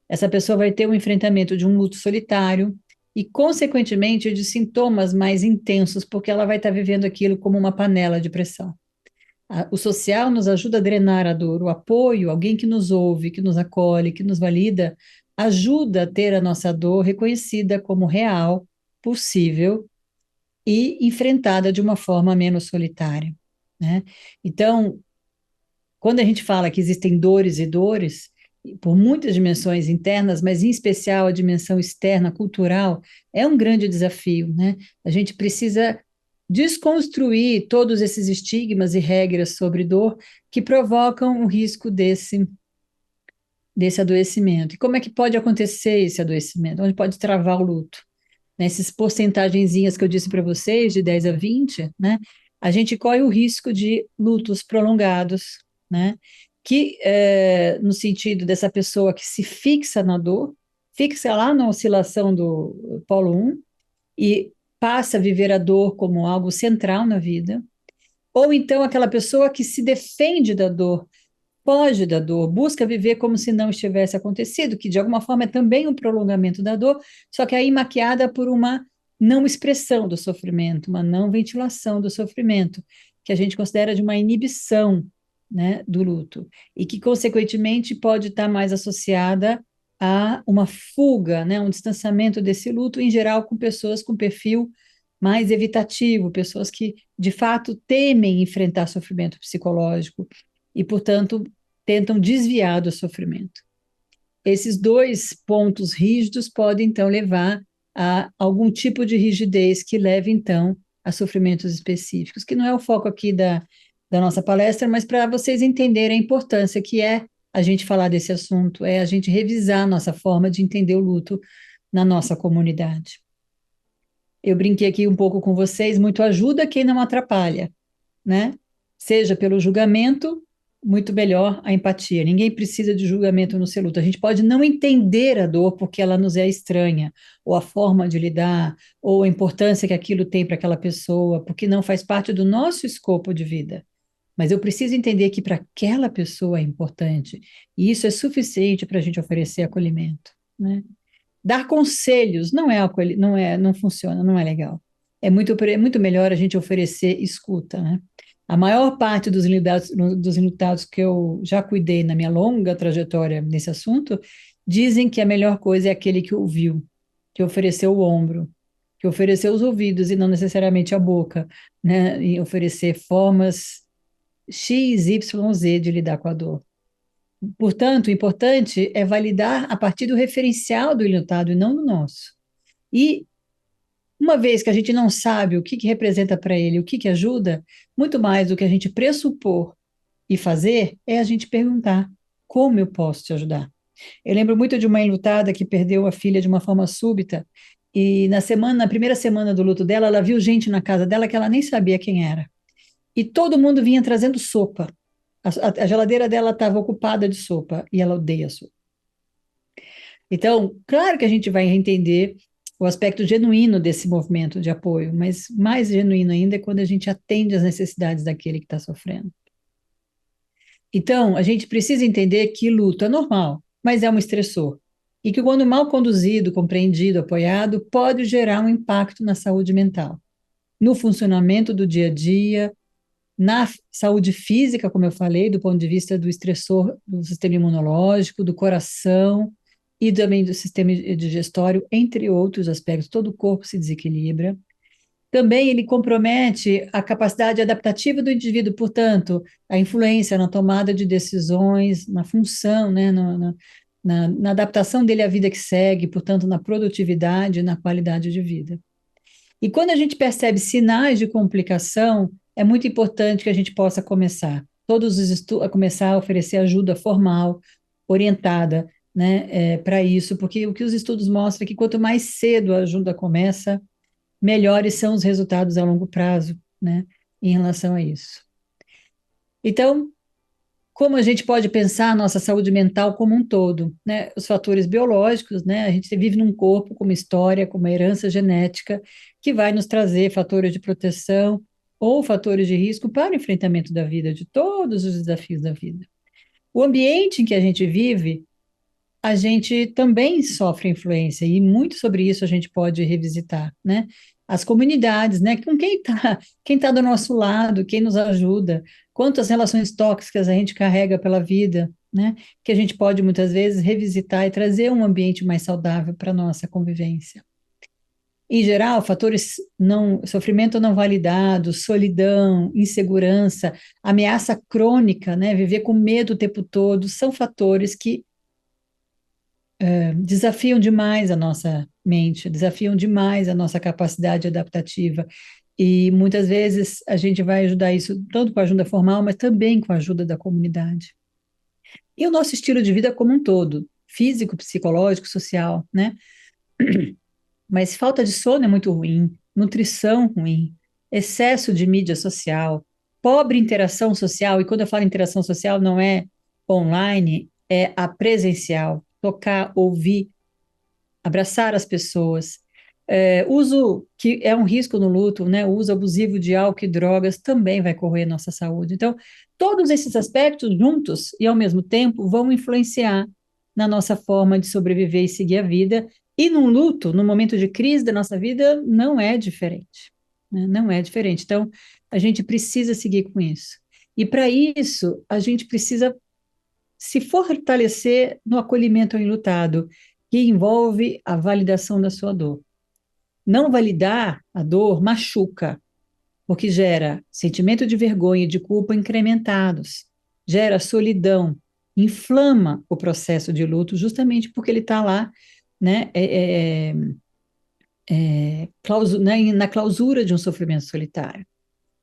essa pessoa vai ter um enfrentamento de um luto solitário e, consequentemente, de sintomas mais intensos, porque ela vai estar vivendo aquilo como uma panela de pressão. O social nos ajuda a drenar a dor, o apoio, alguém que nos ouve, que nos acolhe, que nos valida, ajuda a ter a nossa dor reconhecida como real, possível e enfrentada de uma forma menos solitária, né? Então, quando a gente fala que existem dores e dores, por muitas dimensões internas, mas em especial a dimensão externa, cultural, é um grande desafio, né? A gente precisa desconstruir todos esses estigmas e regras sobre dor que provocam o risco desse adoecimento. E como é que pode acontecer esse adoecimento? Onde pode travar o luto? Nessas porcentagenzinhas que eu disse para vocês, de 10 a 20, né? A gente corre o risco de lutos prolongados, né? Que, no sentido dessa pessoa que se fixa na dor, fixa lá na oscilação do polo 1 e passa a viver a dor como algo central na vida, ou então aquela pessoa que se defende da dor, foge da dor, busca viver como se não estivesse acontecido, que de alguma forma é também um prolongamento da dor, só que aí maquiada por uma não expressão do sofrimento, uma não ventilação do sofrimento, que a gente considera de uma inibição, né, do luto, e que, consequentemente, pode estar mais associada a uma fuga, né, um distanciamento desse luto, em geral, com pessoas com perfil mais evitativo, pessoas que, de fato, temem enfrentar sofrimento psicológico e, portanto, tentam desviar do sofrimento. Esses 2 pontos rígidos podem, então, levar a algum tipo de rigidez que leve, então, a sofrimentos específicos, que não é o foco aqui da nossa palestra, mas para vocês entenderem a importância que é a gente falar desse assunto, é a gente revisar a nossa forma de entender o luto na nossa comunidade. Eu brinquei aqui um pouco com vocês, muito ajuda quem não atrapalha, né? Seja pelo julgamento, muito melhor a empatia. Ninguém precisa de julgamento no ser luto. A gente pode não entender a dor porque ela nos é estranha, ou a forma de lidar, ou a importância que aquilo tem para aquela pessoa, porque não faz parte do nosso escopo de vida. Mas eu preciso entender que para aquela pessoa é importante, e isso é suficiente para a gente oferecer acolhimento, né? Dar conselhos não funciona, não é legal. É muito melhor a gente oferecer escuta, né? A maior parte dos enlutados que eu já cuidei na minha longa trajetória nesse assunto, dizem que a melhor coisa é aquele que ouviu, que ofereceu o ombro, que ofereceu os ouvidos e não necessariamente a boca, né? E oferecer formas X, Y, Z de lidar com a dor. Portanto, o importante é validar a partir do referencial do enlutado e não do nosso. E uma vez que a gente não sabe o que representa para ele, o que ajuda, muito mais do que a gente pressupor e fazer, é a gente perguntar: como eu posso te ajudar? Eu lembro muito de uma enlutada que perdeu a filha de uma forma súbita, e na primeira semana do luto dela, ela viu gente na casa dela que ela nem sabia quem era. E todo mundo vinha trazendo sopa. A geladeira dela estava ocupada de sopa, e ela odeia sopa. Então, claro que a gente vai entender o aspecto genuíno desse movimento de apoio, mas mais genuíno ainda é quando a gente atende às necessidades daquele que está sofrendo. Então, a gente precisa entender que luto é normal, mas é um estressor. E que quando mal conduzido, compreendido, apoiado, pode gerar um impacto na saúde mental, no funcionamento do dia a dia, na saúde física, como eu falei, do ponto de vista do estressor do sistema imunológico, do coração e também do sistema digestório, entre outros aspectos. Todo o corpo se desequilibra. Também ele compromete a capacidade adaptativa do indivíduo, portanto, a influência na tomada de decisões, na função, né, na adaptação dele à vida que segue, portanto, na produtividade e na qualidade de vida. E quando a gente percebe sinais de complicação, é muito importante que a gente possa começar. A começar a oferecer ajuda formal, orientada, né, para isso, porque o que os estudos mostram é que quanto mais cedo a ajuda começa, melhores são os resultados a longo prazo, né, em relação a isso. Então, como a gente pode pensar a nossa saúde mental como um todo, né? Os fatores biológicos, né? A gente vive num corpo com uma história, com uma herança genética, que vai nos trazer fatores de proteção ou fatores de risco para o enfrentamento da vida, de todos os desafios da vida. O ambiente em que a gente vive, a gente também sofre influência, e muito sobre isso a gente pode revisitar, né? As comunidades, né? Com quem tá do nosso lado, quem nos ajuda, quantas relações tóxicas a gente carrega pela vida, né? Que a gente pode muitas vezes revisitar e trazer um ambiente mais saudável para nossa convivência. Em geral, fatores não, sofrimento não validado, solidão, insegurança, ameaça crônica, né? Viver com medo o tempo todo, são fatores que desafiam demais a nossa mente, desafiam demais a nossa capacidade adaptativa. E muitas vezes a gente vai ajudar isso tanto com a ajuda formal, mas também com a ajuda da comunidade. E o nosso estilo de vida como um todo, físico, psicológico, social, né? Mas falta de sono é muito ruim, nutrição ruim, excesso de mídia social, pobre interação social, e quando eu falo interação social não é online, é a presencial, tocar, ouvir, abraçar as pessoas. Uso que é um risco no luto, né? O uso abusivo de álcool e drogas também vai corroer nossa saúde. Então, todos esses aspectos juntos e ao mesmo tempo vão influenciar na nossa forma de sobreviver e seguir a vida. E num luto, no momento de crise da nossa vida, não é diferente, né? Não é diferente. Então, a gente precisa seguir com isso. E para isso, a gente precisa se fortalecer no acolhimento ao enlutado, que envolve a validação da sua dor. Não validar a dor machuca, porque gera sentimento de vergonha e de culpa incrementados, gera solidão, inflama o processo de luto, justamente porque ele está lá, né, na clausura de um sofrimento solitário.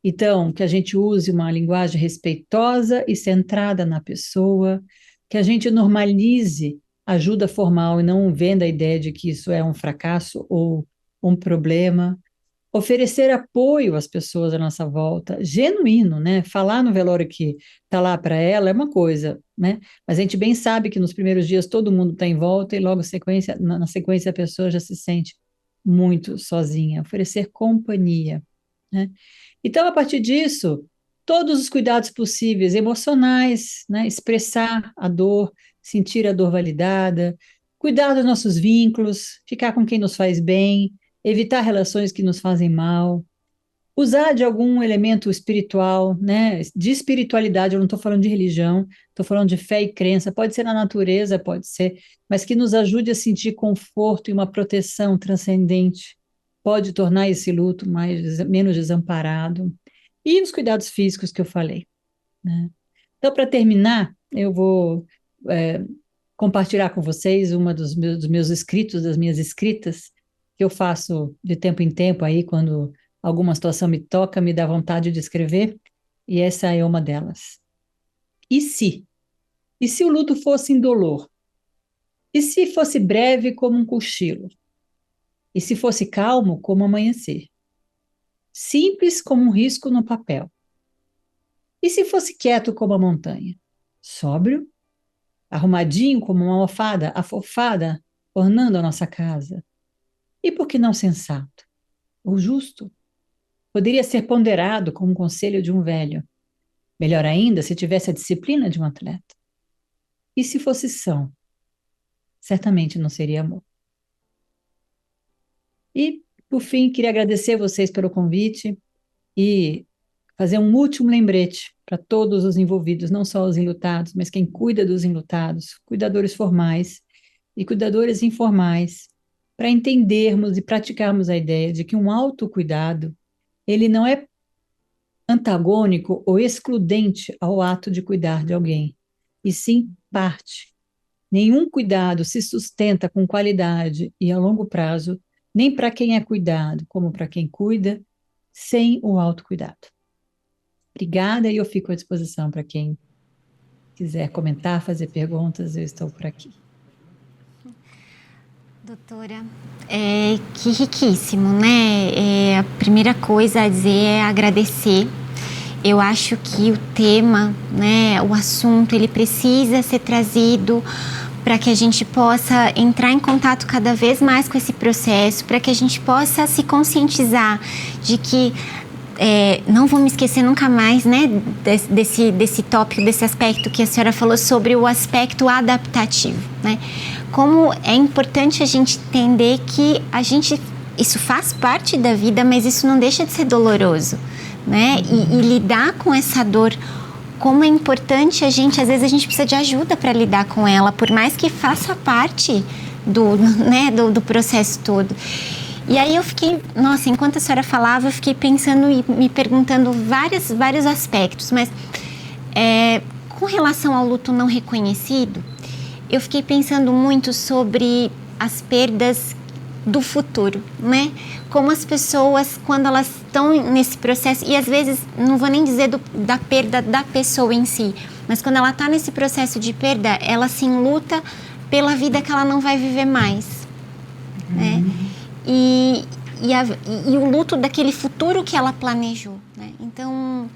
Então, que a gente use uma linguagem respeitosa e centrada na pessoa, que a gente normalize ajuda formal e não venda a ideia de que isso é um fracasso ou um problema. Oferecer apoio às pessoas à nossa volta, genuíno, né? Falar no velório que está lá para ela é uma coisa, né? Mas a gente bem sabe que nos primeiros dias todo mundo está em volta e logo na sequência a pessoa já se sente muito sozinha. Oferecer companhia, né? Então, a partir disso, todos os cuidados possíveis, emocionais, né? Expressar a dor, sentir a dor validada, cuidar dos nossos vínculos, ficar com quem nos faz bem, evitar relações que nos fazem mal, usar de algum elemento espiritual, né? De espiritualidade, eu não estou falando de religião, estou falando de fé e crença, pode ser na natureza, pode ser, mas que nos ajude a sentir conforto e uma proteção transcendente, pode tornar esse luto menos desamparado. E os cuidados físicos que eu falei, né? Então, para terminar, eu vou compartilhar com vocês uma dos meus escritos, das minhas escritas, que eu faço de tempo em tempo aí, quando alguma situação me toca, me dá vontade de escrever, e essa é uma delas. E se? E se o luto fosse indolor? E se fosse breve como um cochilo? E se fosse calmo como amanhecer? Simples como um risco no papel? E se fosse quieto como a montanha? Sóbrio, arrumadinho como uma almofada, afofada, ornando a nossa casa? E por que não sensato? Ou justo? Poderia ser ponderado com um conselho de um velho. Melhor ainda, se tivesse a disciplina de um atleta. E se fosse são? Certamente não seria amor. E, por fim, queria agradecer vocês pelo convite e fazer um último lembrete para todos os envolvidos, não só os enlutados, mas quem cuida dos enlutados, cuidadores formais e cuidadores informais, para entendermos e praticarmos a ideia de que um autocuidado, ele não é antagônico ou excludente ao ato de cuidar de alguém, e sim parte. Nenhum cuidado se sustenta com qualidade e a longo prazo, nem para quem é cuidado, como para quem cuida, sem o autocuidado. Obrigada e eu fico à disposição para quem quiser comentar, fazer perguntas, eu estou por aqui. Doutora, que riquíssimo, né? A primeira coisa a dizer é agradecer. eu acho que o tema, né, o assunto, ele precisa ser trazido para que a gente possa entrar em contato cada vez mais com esse processo, para que a gente possa se conscientizar de que não vou me esquecer nunca mais, né, desse tópico, desse aspecto que a senhora falou sobre o aspecto adaptativo, né? Como é importante a gente entender que isso faz parte da vida, mas isso não deixa de ser doloroso, né? E lidar com essa dor, como é importante às vezes a gente precisa de ajuda para lidar com ela, por mais que faça parte do processo todo. E aí eu fiquei, nossa, enquanto a senhora falava, eu fiquei pensando e me perguntando vários aspectos, mas com relação ao luto não reconhecido, eu fiquei pensando muito sobre as perdas do futuro, né? Como as pessoas, quando elas estão nesse processo, e às vezes, não vou nem dizer da perda da pessoa em si, mas quando ela está nesse processo de perda, ela se enluta pela vida que ela não vai viver mais, né? E o luto daquele futuro que ela planejou, né? Então,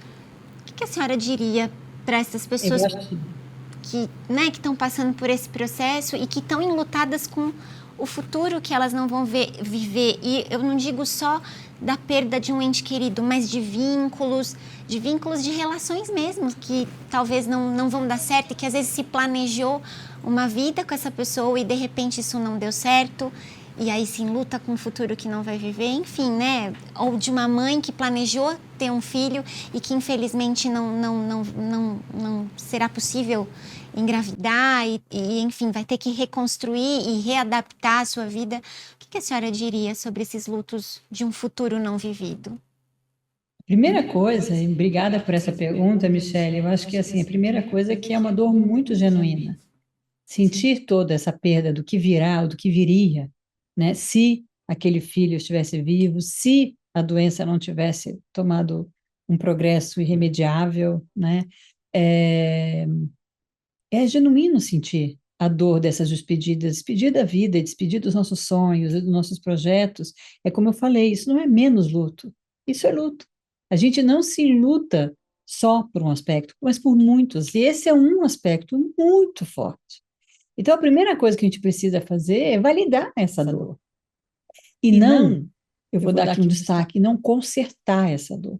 o que a senhora diria para essas pessoas que estão passando por esse processo e que estão enlutadas com o futuro que elas não vão viver? E eu não digo só da perda de um ente querido, mas de vínculos de relações mesmo, que talvez não vão dar certo e que às vezes se planejou uma vida com essa pessoa e de repente isso não deu certo. E aí se enluta com um futuro que não vai viver, enfim, né? Ou de uma mãe que planejou ter um filho e que infelizmente não será possível engravidar e enfim, vai ter que reconstruir e readaptar a sua vida. O que a senhora diria sobre esses lutos de um futuro não vivido? Primeira coisa, e obrigada por essa pergunta, Michele, eu acho que assim, a primeira coisa é que é uma dor muito genuína. Sentir toda essa perda do que virá, ou do que viria, né? Se aquele filho estivesse vivo, se a doença não tivesse tomado um progresso irremediável, né? É, é genuíno sentir a dor dessas despedidas, despedir da vida, despedir dos nossos sonhos e dos nossos projetos. É como eu falei, isso não é menos luto, isso é luto. A gente não se luta só por um aspecto, mas por muitos, e esse é um aspecto muito forte. Então, a primeira coisa que a gente precisa fazer é validar essa dor. E não, eu vou dar aqui um destaque, não consertar essa dor.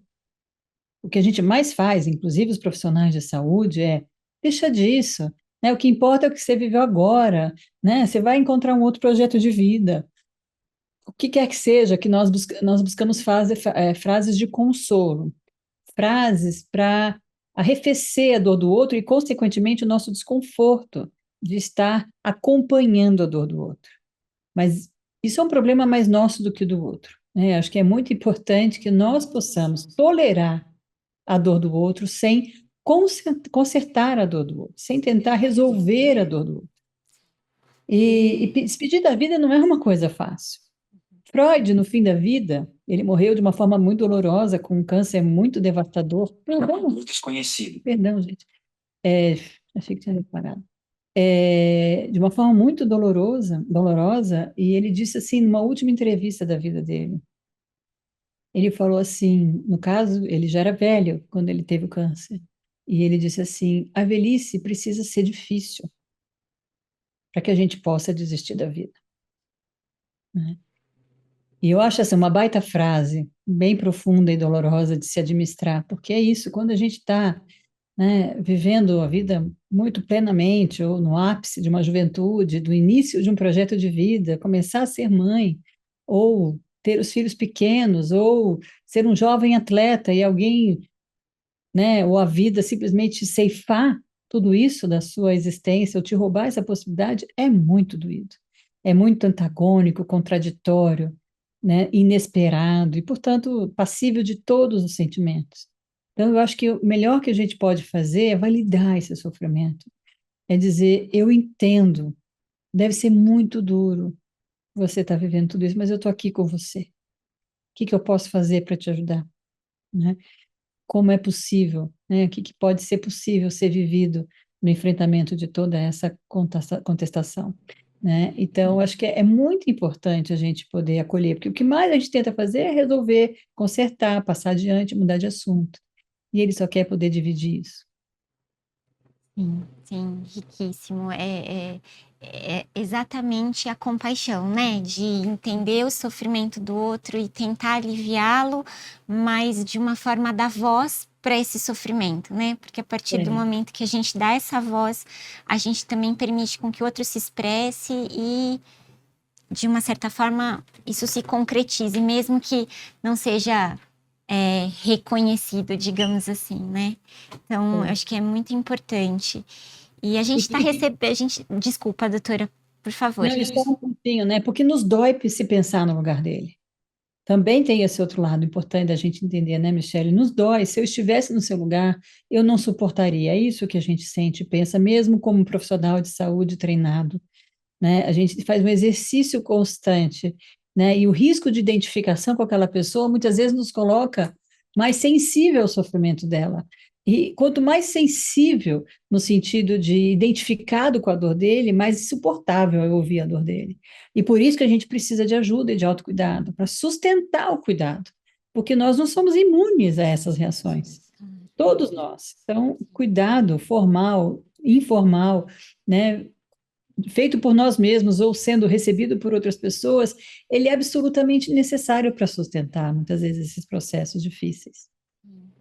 O que a gente mais faz, inclusive os profissionais de saúde, é deixa disso, né? O que importa é o que você viveu agora, né? Você vai encontrar um outro projeto de vida. O que quer que seja que nós buscamos fazer frases de consolo, frases para arrefecer a dor do outro e, consequentemente, o nosso desconforto de estar acompanhando a dor do outro. Mas isso é um problema mais nosso do que do outro, né? Acho que é muito importante que nós possamos tolerar a dor do outro sem consertar a dor do outro, sem tentar resolver a dor do outro. E despedir da vida não é uma coisa fácil. Freud, no fim da vida, ele morreu de uma forma muito dolorosa, com um câncer muito devastador. Perdão, desconhecido. Perdão, gente. Achei que tinha reparado. De uma forma muito dolorosa, e ele disse assim, numa última entrevista da vida dele, ele falou assim, no caso, ele já era velho quando ele teve o câncer, e ele disse assim, a velhice precisa ser difícil para que a gente possa desistir da vida, né? E eu acho essa uma baita frase, bem profunda e dolorosa de se administrar, porque é isso, quando a gente está, né, vivendo a vida muito plenamente, ou no ápice de uma juventude, do início de um projeto de vida, começar a ser mãe, ou ter os filhos pequenos, ou ser um jovem atleta e alguém, né, ou a vida simplesmente ceifar tudo isso da sua existência, ou te roubar essa possibilidade, é muito doído. É muito antagônico, contraditório, né, inesperado e, portanto, passível de todos os sentimentos. Então, eu acho que o melhor que a gente pode fazer é validar esse sofrimento. É dizer, eu entendo, deve ser muito duro você estar vivendo tudo isso, mas eu estou aqui com você. O que eu posso fazer para te ajudar? Né? Como é possível, né? O que pode ser possível ser vivido no enfrentamento de toda essa contestação, né? Então, acho que é muito importante a gente poder acolher, porque o que mais a gente tenta fazer é resolver, consertar, passar adiante, mudar de assunto. e ele só quer poder dividir isso. Sim, sim, riquíssimo. É exatamente a compaixão, né? De entender o sofrimento do outro e tentar aliviá-lo, mas de uma forma a dar voz para esse sofrimento, né? Porque a partir do É. momento que a gente dá essa voz, a gente também permite com que o outro se expresse e, de uma certa forma, isso se concretize, mesmo que não seja reconhecido, digamos assim, né? Então, eu É. acho que é muito importante. E a gente está E, recebendo. Desculpa, doutora, por favor. não, e só um pontinho, né? Porque nos dói se pensar no lugar dele. Também tem esse outro lado importante da gente entender, né, Michele? Nos dói. Se eu estivesse no seu lugar, eu não suportaria. É isso que a gente sente e pensa, mesmo como profissional de saúde treinado, né? A gente faz um exercício constante, né? E o risco de identificação com aquela pessoa muitas vezes nos coloca mais sensível ao sofrimento dela. E quanto mais sensível, no sentido de identificado com a dor dele, mais insuportável é ouvir a dor dele. E por isso que a gente precisa de ajuda e de autocuidado, para sustentar o cuidado, porque nós não somos imunes a essas reações. Todos nós. Então, cuidado formal, informal, né? Feito por nós mesmos ou sendo recebido por outras pessoas, ele é absolutamente necessário para sustentar, muitas vezes, esses processos difíceis.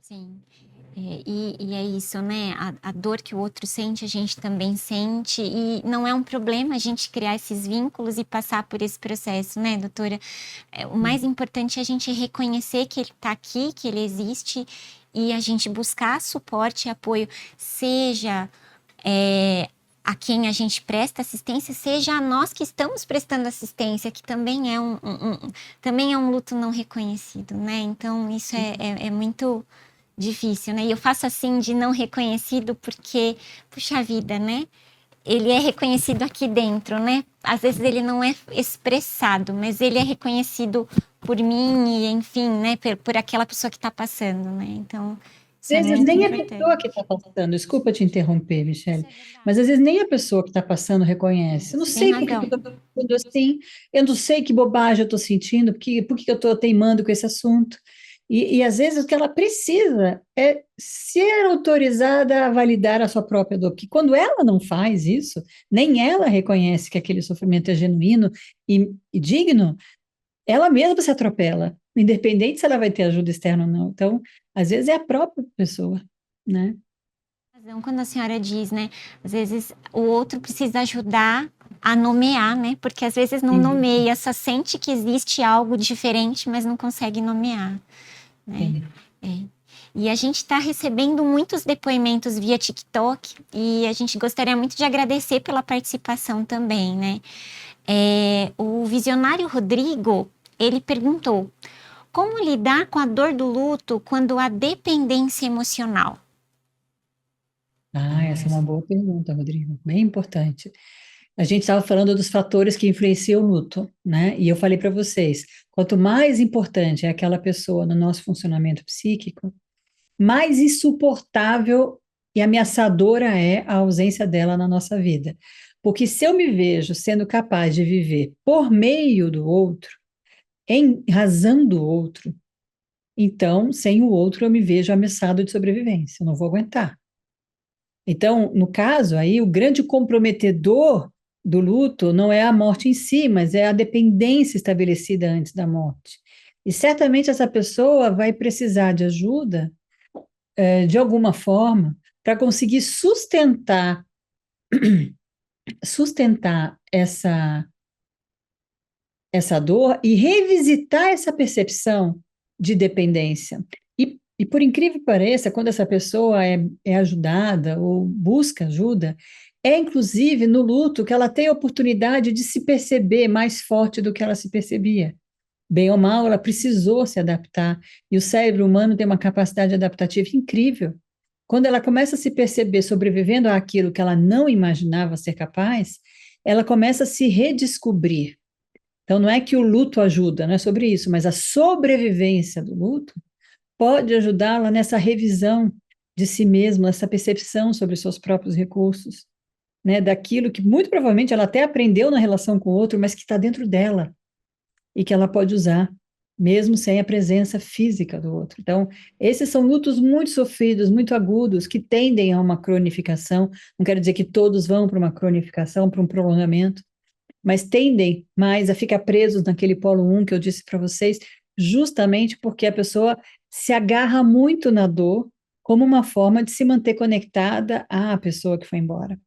Sim. E é isso, né? A dor que o outro sente, a gente também sente, e não é um problema a gente criar esses vínculos e passar por esse processo, né, doutora? O mais importante é a gente reconhecer que ele está aqui, que ele existe, e a gente buscar suporte e apoio, seja a quem a gente presta assistência, seja a nós que estamos prestando assistência, que também é também é um luto não reconhecido, né? Então, isso é muito difícil, né? E eu faço assim de não reconhecido porque, puxa vida, né? Ele é reconhecido aqui dentro, né? Às vezes ele não é expressado, mas ele é reconhecido por mim e, enfim, né? Por aquela pessoa que está passando, né? Então, isso é Às vezes muito nem a importante. pessoa que está passando, desculpa te interromper, Michele, Isso é verdade. mas às vezes nem a pessoa que está passando reconhece. Eu não Você tem sei por que que razão. eu estou pensando assim, eu não sei que bobagem eu estou sentindo, por que que eu estou teimando com esse assunto. E às vezes o que ela precisa é ser autorizada a validar a sua própria dor, porque quando ela não faz isso, nem ela reconhece que aquele sofrimento é genuíno e digno, ela mesma se atropela, independente se ela vai ter ajuda externa ou não. Então, às vezes é a própria pessoa, né? Razão quando a senhora diz, né? Às vezes o outro precisa ajudar a nomear, né? Porque às vezes não Isso, nomeia, só sente que existe algo diferente, mas não consegue nomear, né? sim. É. E a gente está recebendo muitos depoimentos via TikTok e a gente gostaria muito de agradecer pela participação também, né? O visionário Rodrigo, ele perguntou: como lidar com a dor do luto quando há dependência emocional? Ah, essa é uma boa pergunta, Rodrigo, bem importante. A gente estava falando dos fatores que influenciam o luto, né? E eu falei para vocês, quanto mais importante é aquela pessoa no nosso funcionamento psíquico, mais insuportável e ameaçadora é a ausência dela na nossa vida. Porque se eu me vejo sendo capaz de viver por meio do outro, em razão do outro, então, sem o outro, eu me vejo ameaçado de sobrevivência, eu não vou aguentar. Então, no caso aí, o grande comprometedor do luto não é a morte em si, mas é a dependência estabelecida antes da morte. E certamente essa pessoa vai precisar de ajuda, de alguma forma, para conseguir sustentar essa dor e revisitar essa percepção de dependência. E por incrível que pareça, quando essa pessoa é ajudada ou busca ajuda, é inclusive no luto que ela tem a oportunidade de se perceber mais forte do que ela se percebia. Bem ou mal, ela precisou se adaptar, e o cérebro humano tem uma capacidade adaptativa incrível. Quando ela começa a se perceber sobrevivendo àquilo que ela não imaginava ser capaz, ela começa a se redescobrir. Então, não é que o luto ajuda, não é sobre isso, mas a sobrevivência do luto pode ajudá-la nessa revisão de si mesma, essa percepção sobre os seus próprios recursos, né, daquilo que muito provavelmente ela até aprendeu na relação com o outro, mas que está dentro dela e que ela pode usar, mesmo sem a presença física do outro. Então, esses são lutos muito sofridos, muito agudos, que tendem a uma cronificação. Não quero dizer que todos vão para uma cronificação, para um prolongamento, mas tendem mais a ficar presos naquele polo 1 que eu disse para vocês, justamente porque a pessoa se agarra muito na dor como uma forma de se manter conectada à pessoa que foi embora.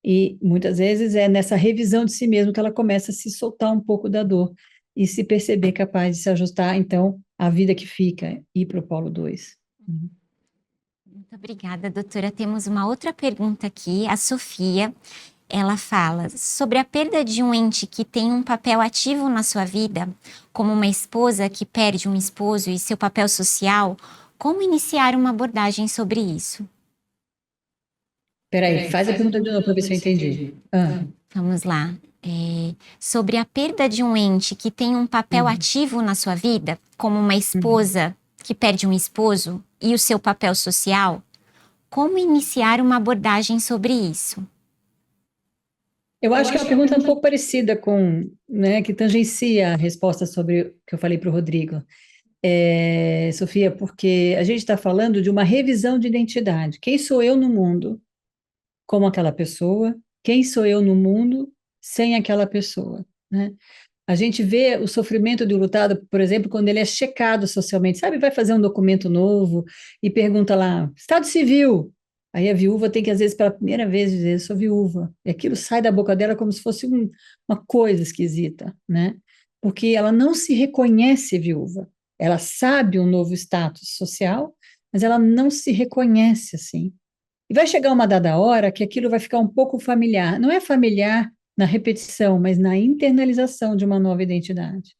E muitas vezes é nessa revisão de si mesmo que ela começa a se soltar um pouco da dor e se perceber capaz de se ajustar, então, à vida que fica, ir para o polo 2. Muito obrigada, doutora. Temos uma outra pergunta aqui, a Sofia. Ela fala sobre a perda de um ente que tem um papel ativo na sua vida, como uma esposa que perde um esposo e seu papel social. Como iniciar uma abordagem sobre isso? Peraí, faz a pergunta de novo para ver se eu entendi. Vamos lá. Sobre a perda de um ente que tem um papel ativo na sua vida, como uma esposa que perde um esposo e o seu papel social, como iniciar uma abordagem sobre isso? Eu acho que é uma pergunta um pouco parecida com, né, que tangencia a resposta sobre o que eu falei para o Rodrigo. Sofia, porque a gente está falando de uma revisão de identidade. Quem sou eu no mundo como aquela pessoa? Quem sou eu no mundo sem aquela pessoa, né? A gente vê o sofrimento do lutado, por exemplo, quando ele é checado socialmente, sabe? Vai fazer um documento novo e pergunta lá, Estado Civil. Aí a viúva tem que, às vezes, pela primeira vez, dizer, sou viúva. E aquilo sai da boca dela como se fosse uma coisa esquisita, né? Porque ela não se reconhece viúva. Ela sabe um novo status social, mas ela não se reconhece assim. E vai chegar uma dada hora que aquilo vai ficar um pouco familiar. Não é familiar na repetição, mas na internalização de uma nova identidade.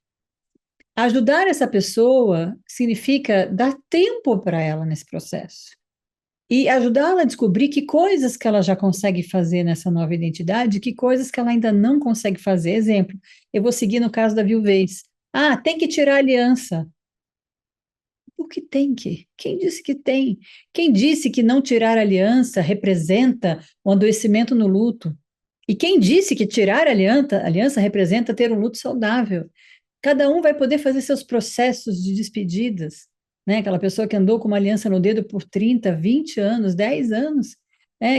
Ajudar essa pessoa significa dar tempo para ela nesse processo e ajudá-la a descobrir que coisas que ela já consegue fazer nessa nova identidade, que coisas que ela ainda não consegue fazer. Exemplo, eu vou seguir no caso da viuvez. Ah, tem que tirar a aliança. Por que tem que? Quem disse que tem? Quem disse que não tirar a aliança representa um adoecimento no luto? E quem disse que tirar a aliança representa ter um luto saudável? Cada um vai poder fazer seus processos de despedidas, né? Aquela pessoa que andou com uma aliança no dedo por 30, 20 anos, 10 anos,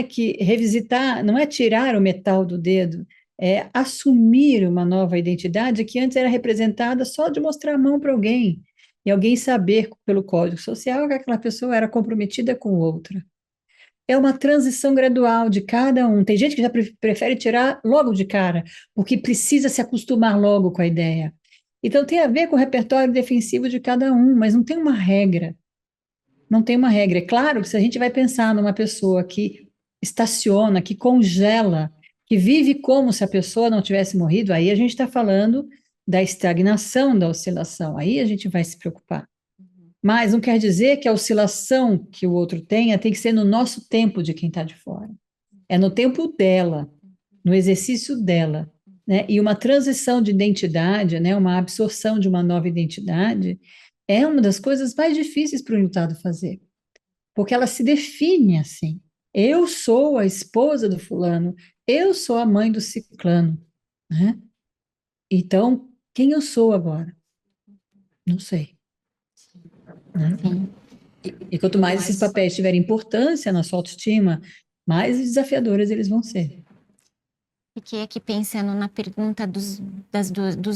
que revisitar não é tirar o metal do dedo, é assumir uma nova identidade que antes era representada só de mostrar a mão para alguém, e alguém saber pelo código social que aquela pessoa era comprometida com outra. É uma transição gradual de cada um. Tem gente que já prefere tirar logo de cara, porque precisa se acostumar logo com a ideia. Então, tem a ver com o repertório defensivo de cada um, mas não tem uma regra. Não tem uma regra. É claro que se a gente vai pensar numa pessoa que estaciona, que congela, que vive como se a pessoa não tivesse morrido, aí a gente está falando da estagnação, da oscilação. Aí a gente vai se preocupar. Mas não quer dizer que a oscilação que o outro tenha tem que ser no nosso tempo de quem está de fora. É no tempo dela, no exercício dela, né? E uma transição de identidade, né? Uma absorção de uma nova identidade é uma das coisas mais difíceis para o enlutado fazer, porque ela se define assim. Eu sou a esposa do fulano, eu sou a mãe do ciclano, né? Então, quem eu sou agora? Não sei, né? Sim. E quanto mais esses papéis tiverem importância na sua autoestima, mais desafiadores eles vão ser. Fiquei aqui pensando na pergunta dos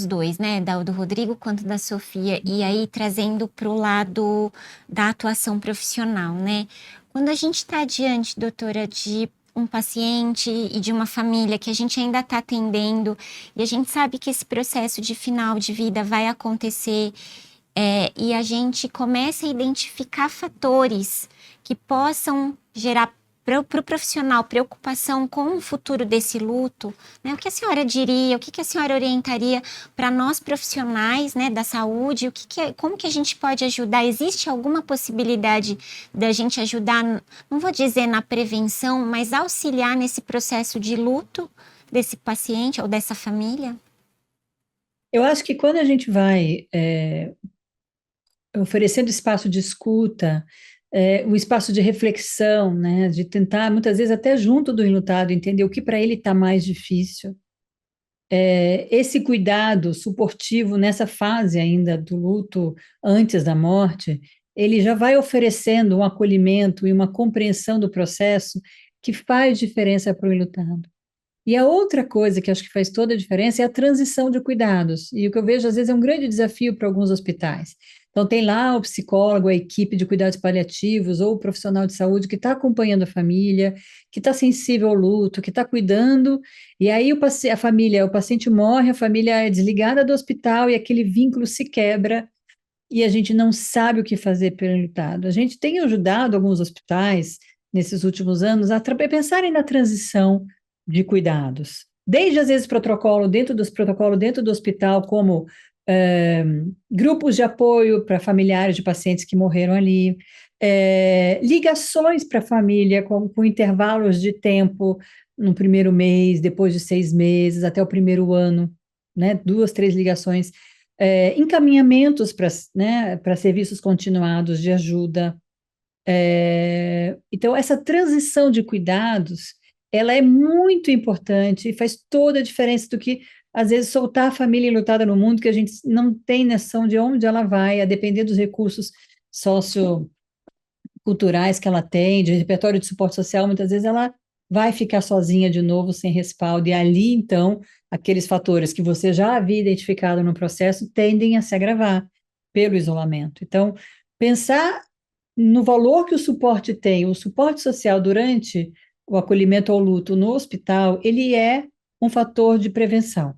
dois, né? Do Rodrigo quanto da Sofia, e aí trazendo para o lado da atuação profissional, né? Quando a gente está diante, doutora, de um paciente e de uma família que a gente ainda está atendendo, e a gente sabe que esse processo de final de vida vai acontecer, e a gente começa a identificar fatores que possam gerar para o profissional preocupação com o futuro desse luto, né? O que a senhora diria, o que a senhora orientaria para nós profissionais, né, da saúde, como que a gente pode ajudar? Existe alguma possibilidade da gente ajudar, não vou dizer na prevenção, mas auxiliar nesse processo de luto desse paciente ou dessa família? Eu acho que quando a gente vai oferecendo espaço de escuta, um espaço de reflexão, né, de tentar, muitas vezes, até junto do enlutado, entender o que para ele está mais difícil, esse cuidado suportivo nessa fase ainda do luto, antes da morte, ele já vai oferecendo um acolhimento e uma compreensão do processo que faz diferença para o enlutado. E a outra coisa que acho que faz toda a diferença é a transição de cuidados. E o que eu vejo, às vezes, é um grande desafio para alguns hospitais. Então, tem lá o psicólogo, a equipe de cuidados paliativos ou o profissional de saúde que está acompanhando a família, que está sensível ao luto, que está cuidando. E aí a família, o paciente morre, a família é desligada do hospital e aquele vínculo se quebra e a gente não sabe o que fazer pelo enlutado. A gente tem ajudado alguns hospitais nesses últimos anos a pensarem na transição de cuidados. Desde, às vezes, protocolo dentro do hospital, como grupos de apoio para familiares de pacientes que morreram ali, ligações para a família com intervalos de tempo no primeiro mês, depois de 6 meses, até o primeiro ano, né? 2, 3 ligações, encaminhamentos para, né, para serviços continuados de ajuda. Então, essa transição de cuidados, ela é muito importante e faz toda a diferença do que, às vezes, soltar a família enlutada no mundo, que a gente não tem noção de onde ela vai, a depender dos recursos socioculturais que ela tem, de repertório de suporte social, muitas vezes ela vai ficar sozinha de novo, sem respaldo, e ali, então, aqueles fatores que você já havia identificado no processo tendem a se agravar pelo isolamento. Então, pensar no valor que o suporte tem, o suporte social durante o acolhimento ao luto no hospital, ele é um fator de prevenção.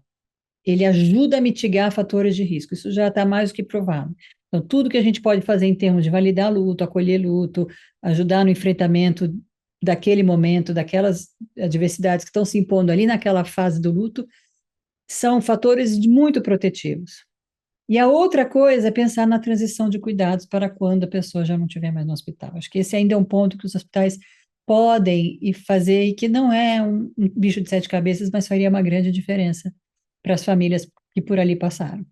Ele ajuda a mitigar fatores de risco. Isso já está mais do que provado. Então, tudo que a gente pode fazer em termos de validar luto, acolher luto, ajudar no enfrentamento daquele momento, daquelas adversidades que estão se impondo ali naquela fase do luto, são fatores muito protetivos. E a outra coisa é pensar na transição de cuidados para quando a pessoa já não estiver mais no hospital. Acho que esse ainda é um ponto que os hospitais podem e fazer, e que não é um bicho de 7 cabeças, mas faria uma grande diferença para as famílias que por ali passaram.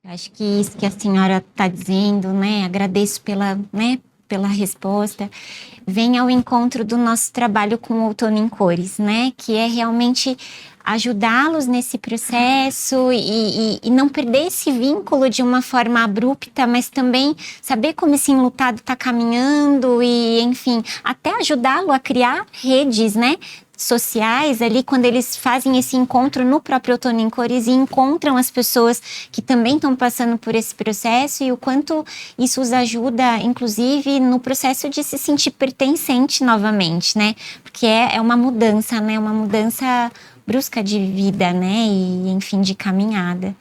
Acho que isso que a senhora está dizendo, né? Agradeço pela, né, pela resposta. Vem ao encontro do nosso trabalho com o Outono em Cores, né? Que é realmente ajudá-los nesse processo e não perder esse vínculo de uma forma abrupta, mas também saber como esse enlutado está caminhando e, enfim, até ajudá-lo a criar redes, né? Sociais ali, quando eles fazem esse encontro no próprio Outono em Cores e encontram as pessoas que também estão passando por esse processo e o quanto isso os ajuda, inclusive, no processo de se sentir pertencente novamente, né? Porque é uma mudança, né? Uma mudança brusca de vida, né? E, enfim, de caminhada.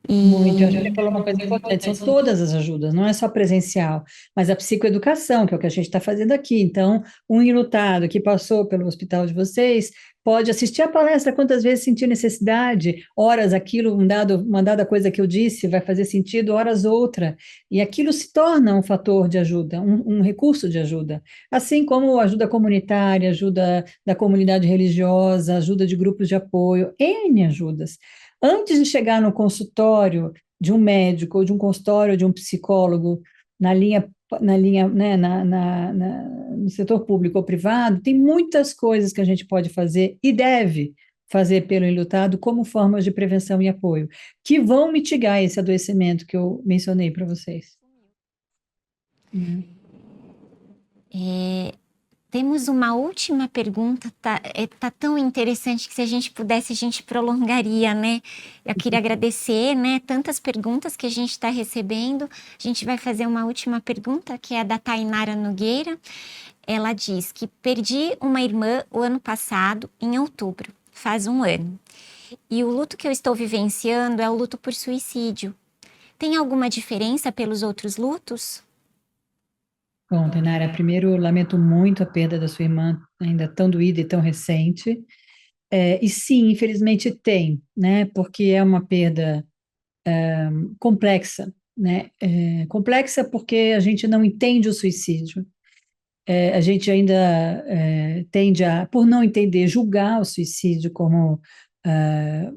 Muito, eu acho que você falou uma coisa importante, são todas as ajudas, não é só presencial, mas a psicoeducação, que é o que a gente está fazendo aqui. Então, um enlutado que passou pelo hospital de vocês pode assistir a palestra quantas vezes sentir necessidade, horas aquilo, uma dada coisa que eu disse vai fazer sentido, horas outra, e aquilo se torna um fator de ajuda, um recurso de ajuda, assim como ajuda comunitária, ajuda da comunidade religiosa, ajuda de grupos de apoio, N ajudas. Antes de chegar no consultório de um médico, ou de um consultório de um psicólogo, na linha, né, no setor público ou privado, tem muitas coisas que a gente pode fazer e deve fazer pelo enlutado como formas de prevenção e apoio, que vão mitigar esse adoecimento que eu mencionei para vocês. Temos uma última pergunta, tá tão interessante que se a gente pudesse, a gente prolongaria, né? Eu queria agradecer, né? Tantas perguntas que a gente está recebendo. A gente vai fazer uma última pergunta, que é a da Tainara Nogueira. Ela diz que perdi uma irmã o ano passado, em outubro, faz 1 ano. E o luto que eu estou vivenciando é o luto por suicídio. Tem alguma diferença pelos outros lutos? Bom, Tainara, primeiro, lamento muito a perda da sua irmã, ainda tão doída e tão recente. E sim, infelizmente tem, né? Porque é uma perda complexa, né? Complexa porque a gente não entende o suicídio. A gente ainda tende a, por não entender, julgar o suicídio como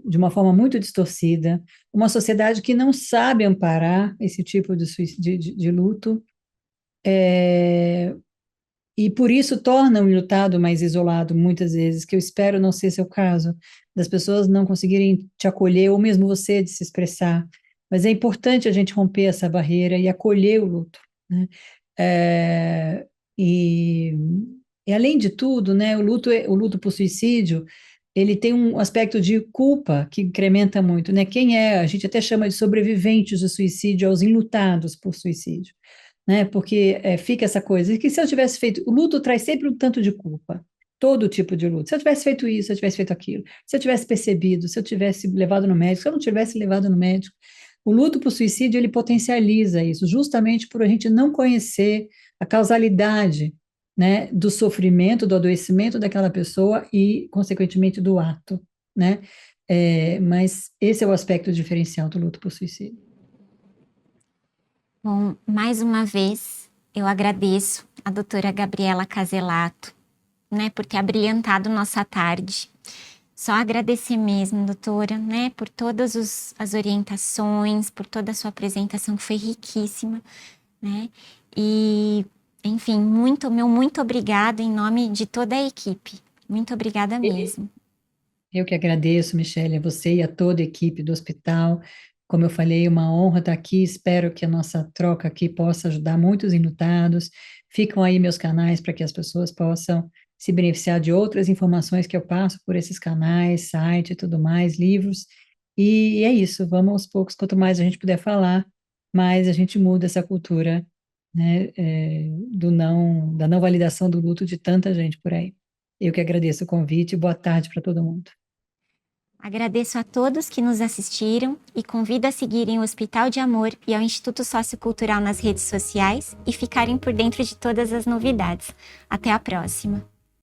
de uma forma muito distorcida. Uma sociedade que não sabe amparar esse tipo de luto. E por isso torna o enlutado mais isolado, muitas vezes, que eu espero não ser seu caso, das pessoas não conseguirem te acolher, ou mesmo você de se expressar. Mas é importante a gente romper essa barreira e acolher o luto, né? É, e, e além de tudo, né, o luto por suicídio, ele tem um aspecto de culpa que incrementa muito, né? Quem é, a gente até chama de sobreviventes do suicídio aos enlutados por suicídio, né? Porque fica essa coisa, e que se eu tivesse feito, o luto traz sempre um tanto de culpa, todo tipo de luto. Se eu tivesse feito isso, se eu tivesse feito aquilo, se eu tivesse percebido, se eu tivesse levado no médico, se eu não tivesse levado no médico, o luto por suicídio ele potencializa isso, justamente por a gente não conhecer a causalidade, né, do sofrimento, do adoecimento daquela pessoa e, consequentemente, do ato, né? Mas esse é o aspecto diferencial do luto por suicídio. Bom, mais uma vez, eu agradeço a doutora Gabriela Caselato, né, por ter abrilhantado nossa tarde. Só agradecer mesmo, doutora, né, por todas as orientações, por toda a sua apresentação, que foi riquíssima, né? E, enfim, muito obrigada em nome de toda a equipe. Muito obrigada mesmo. Eu que agradeço, Michele, a você e a toda a equipe do hospital. Como eu falei, uma honra estar aqui. Espero que a nossa troca aqui possa ajudar muitos enlutados. Ficam aí meus canais para que as pessoas possam se beneficiar de outras informações que eu passo por esses canais, site e tudo mais, livros. E é isso, vamos aos poucos. Quanto mais a gente puder falar, mais a gente muda essa cultura, né, da não validação do luto de tanta gente por aí. Eu que agradeço o convite. Boa tarde para todo mundo. Agradeço a todos que nos assistiram e convido a seguirem o Hospital de Amor e ao Instituto Sociocultural nas redes sociais e ficarem por dentro de todas as novidades. Até a próxima!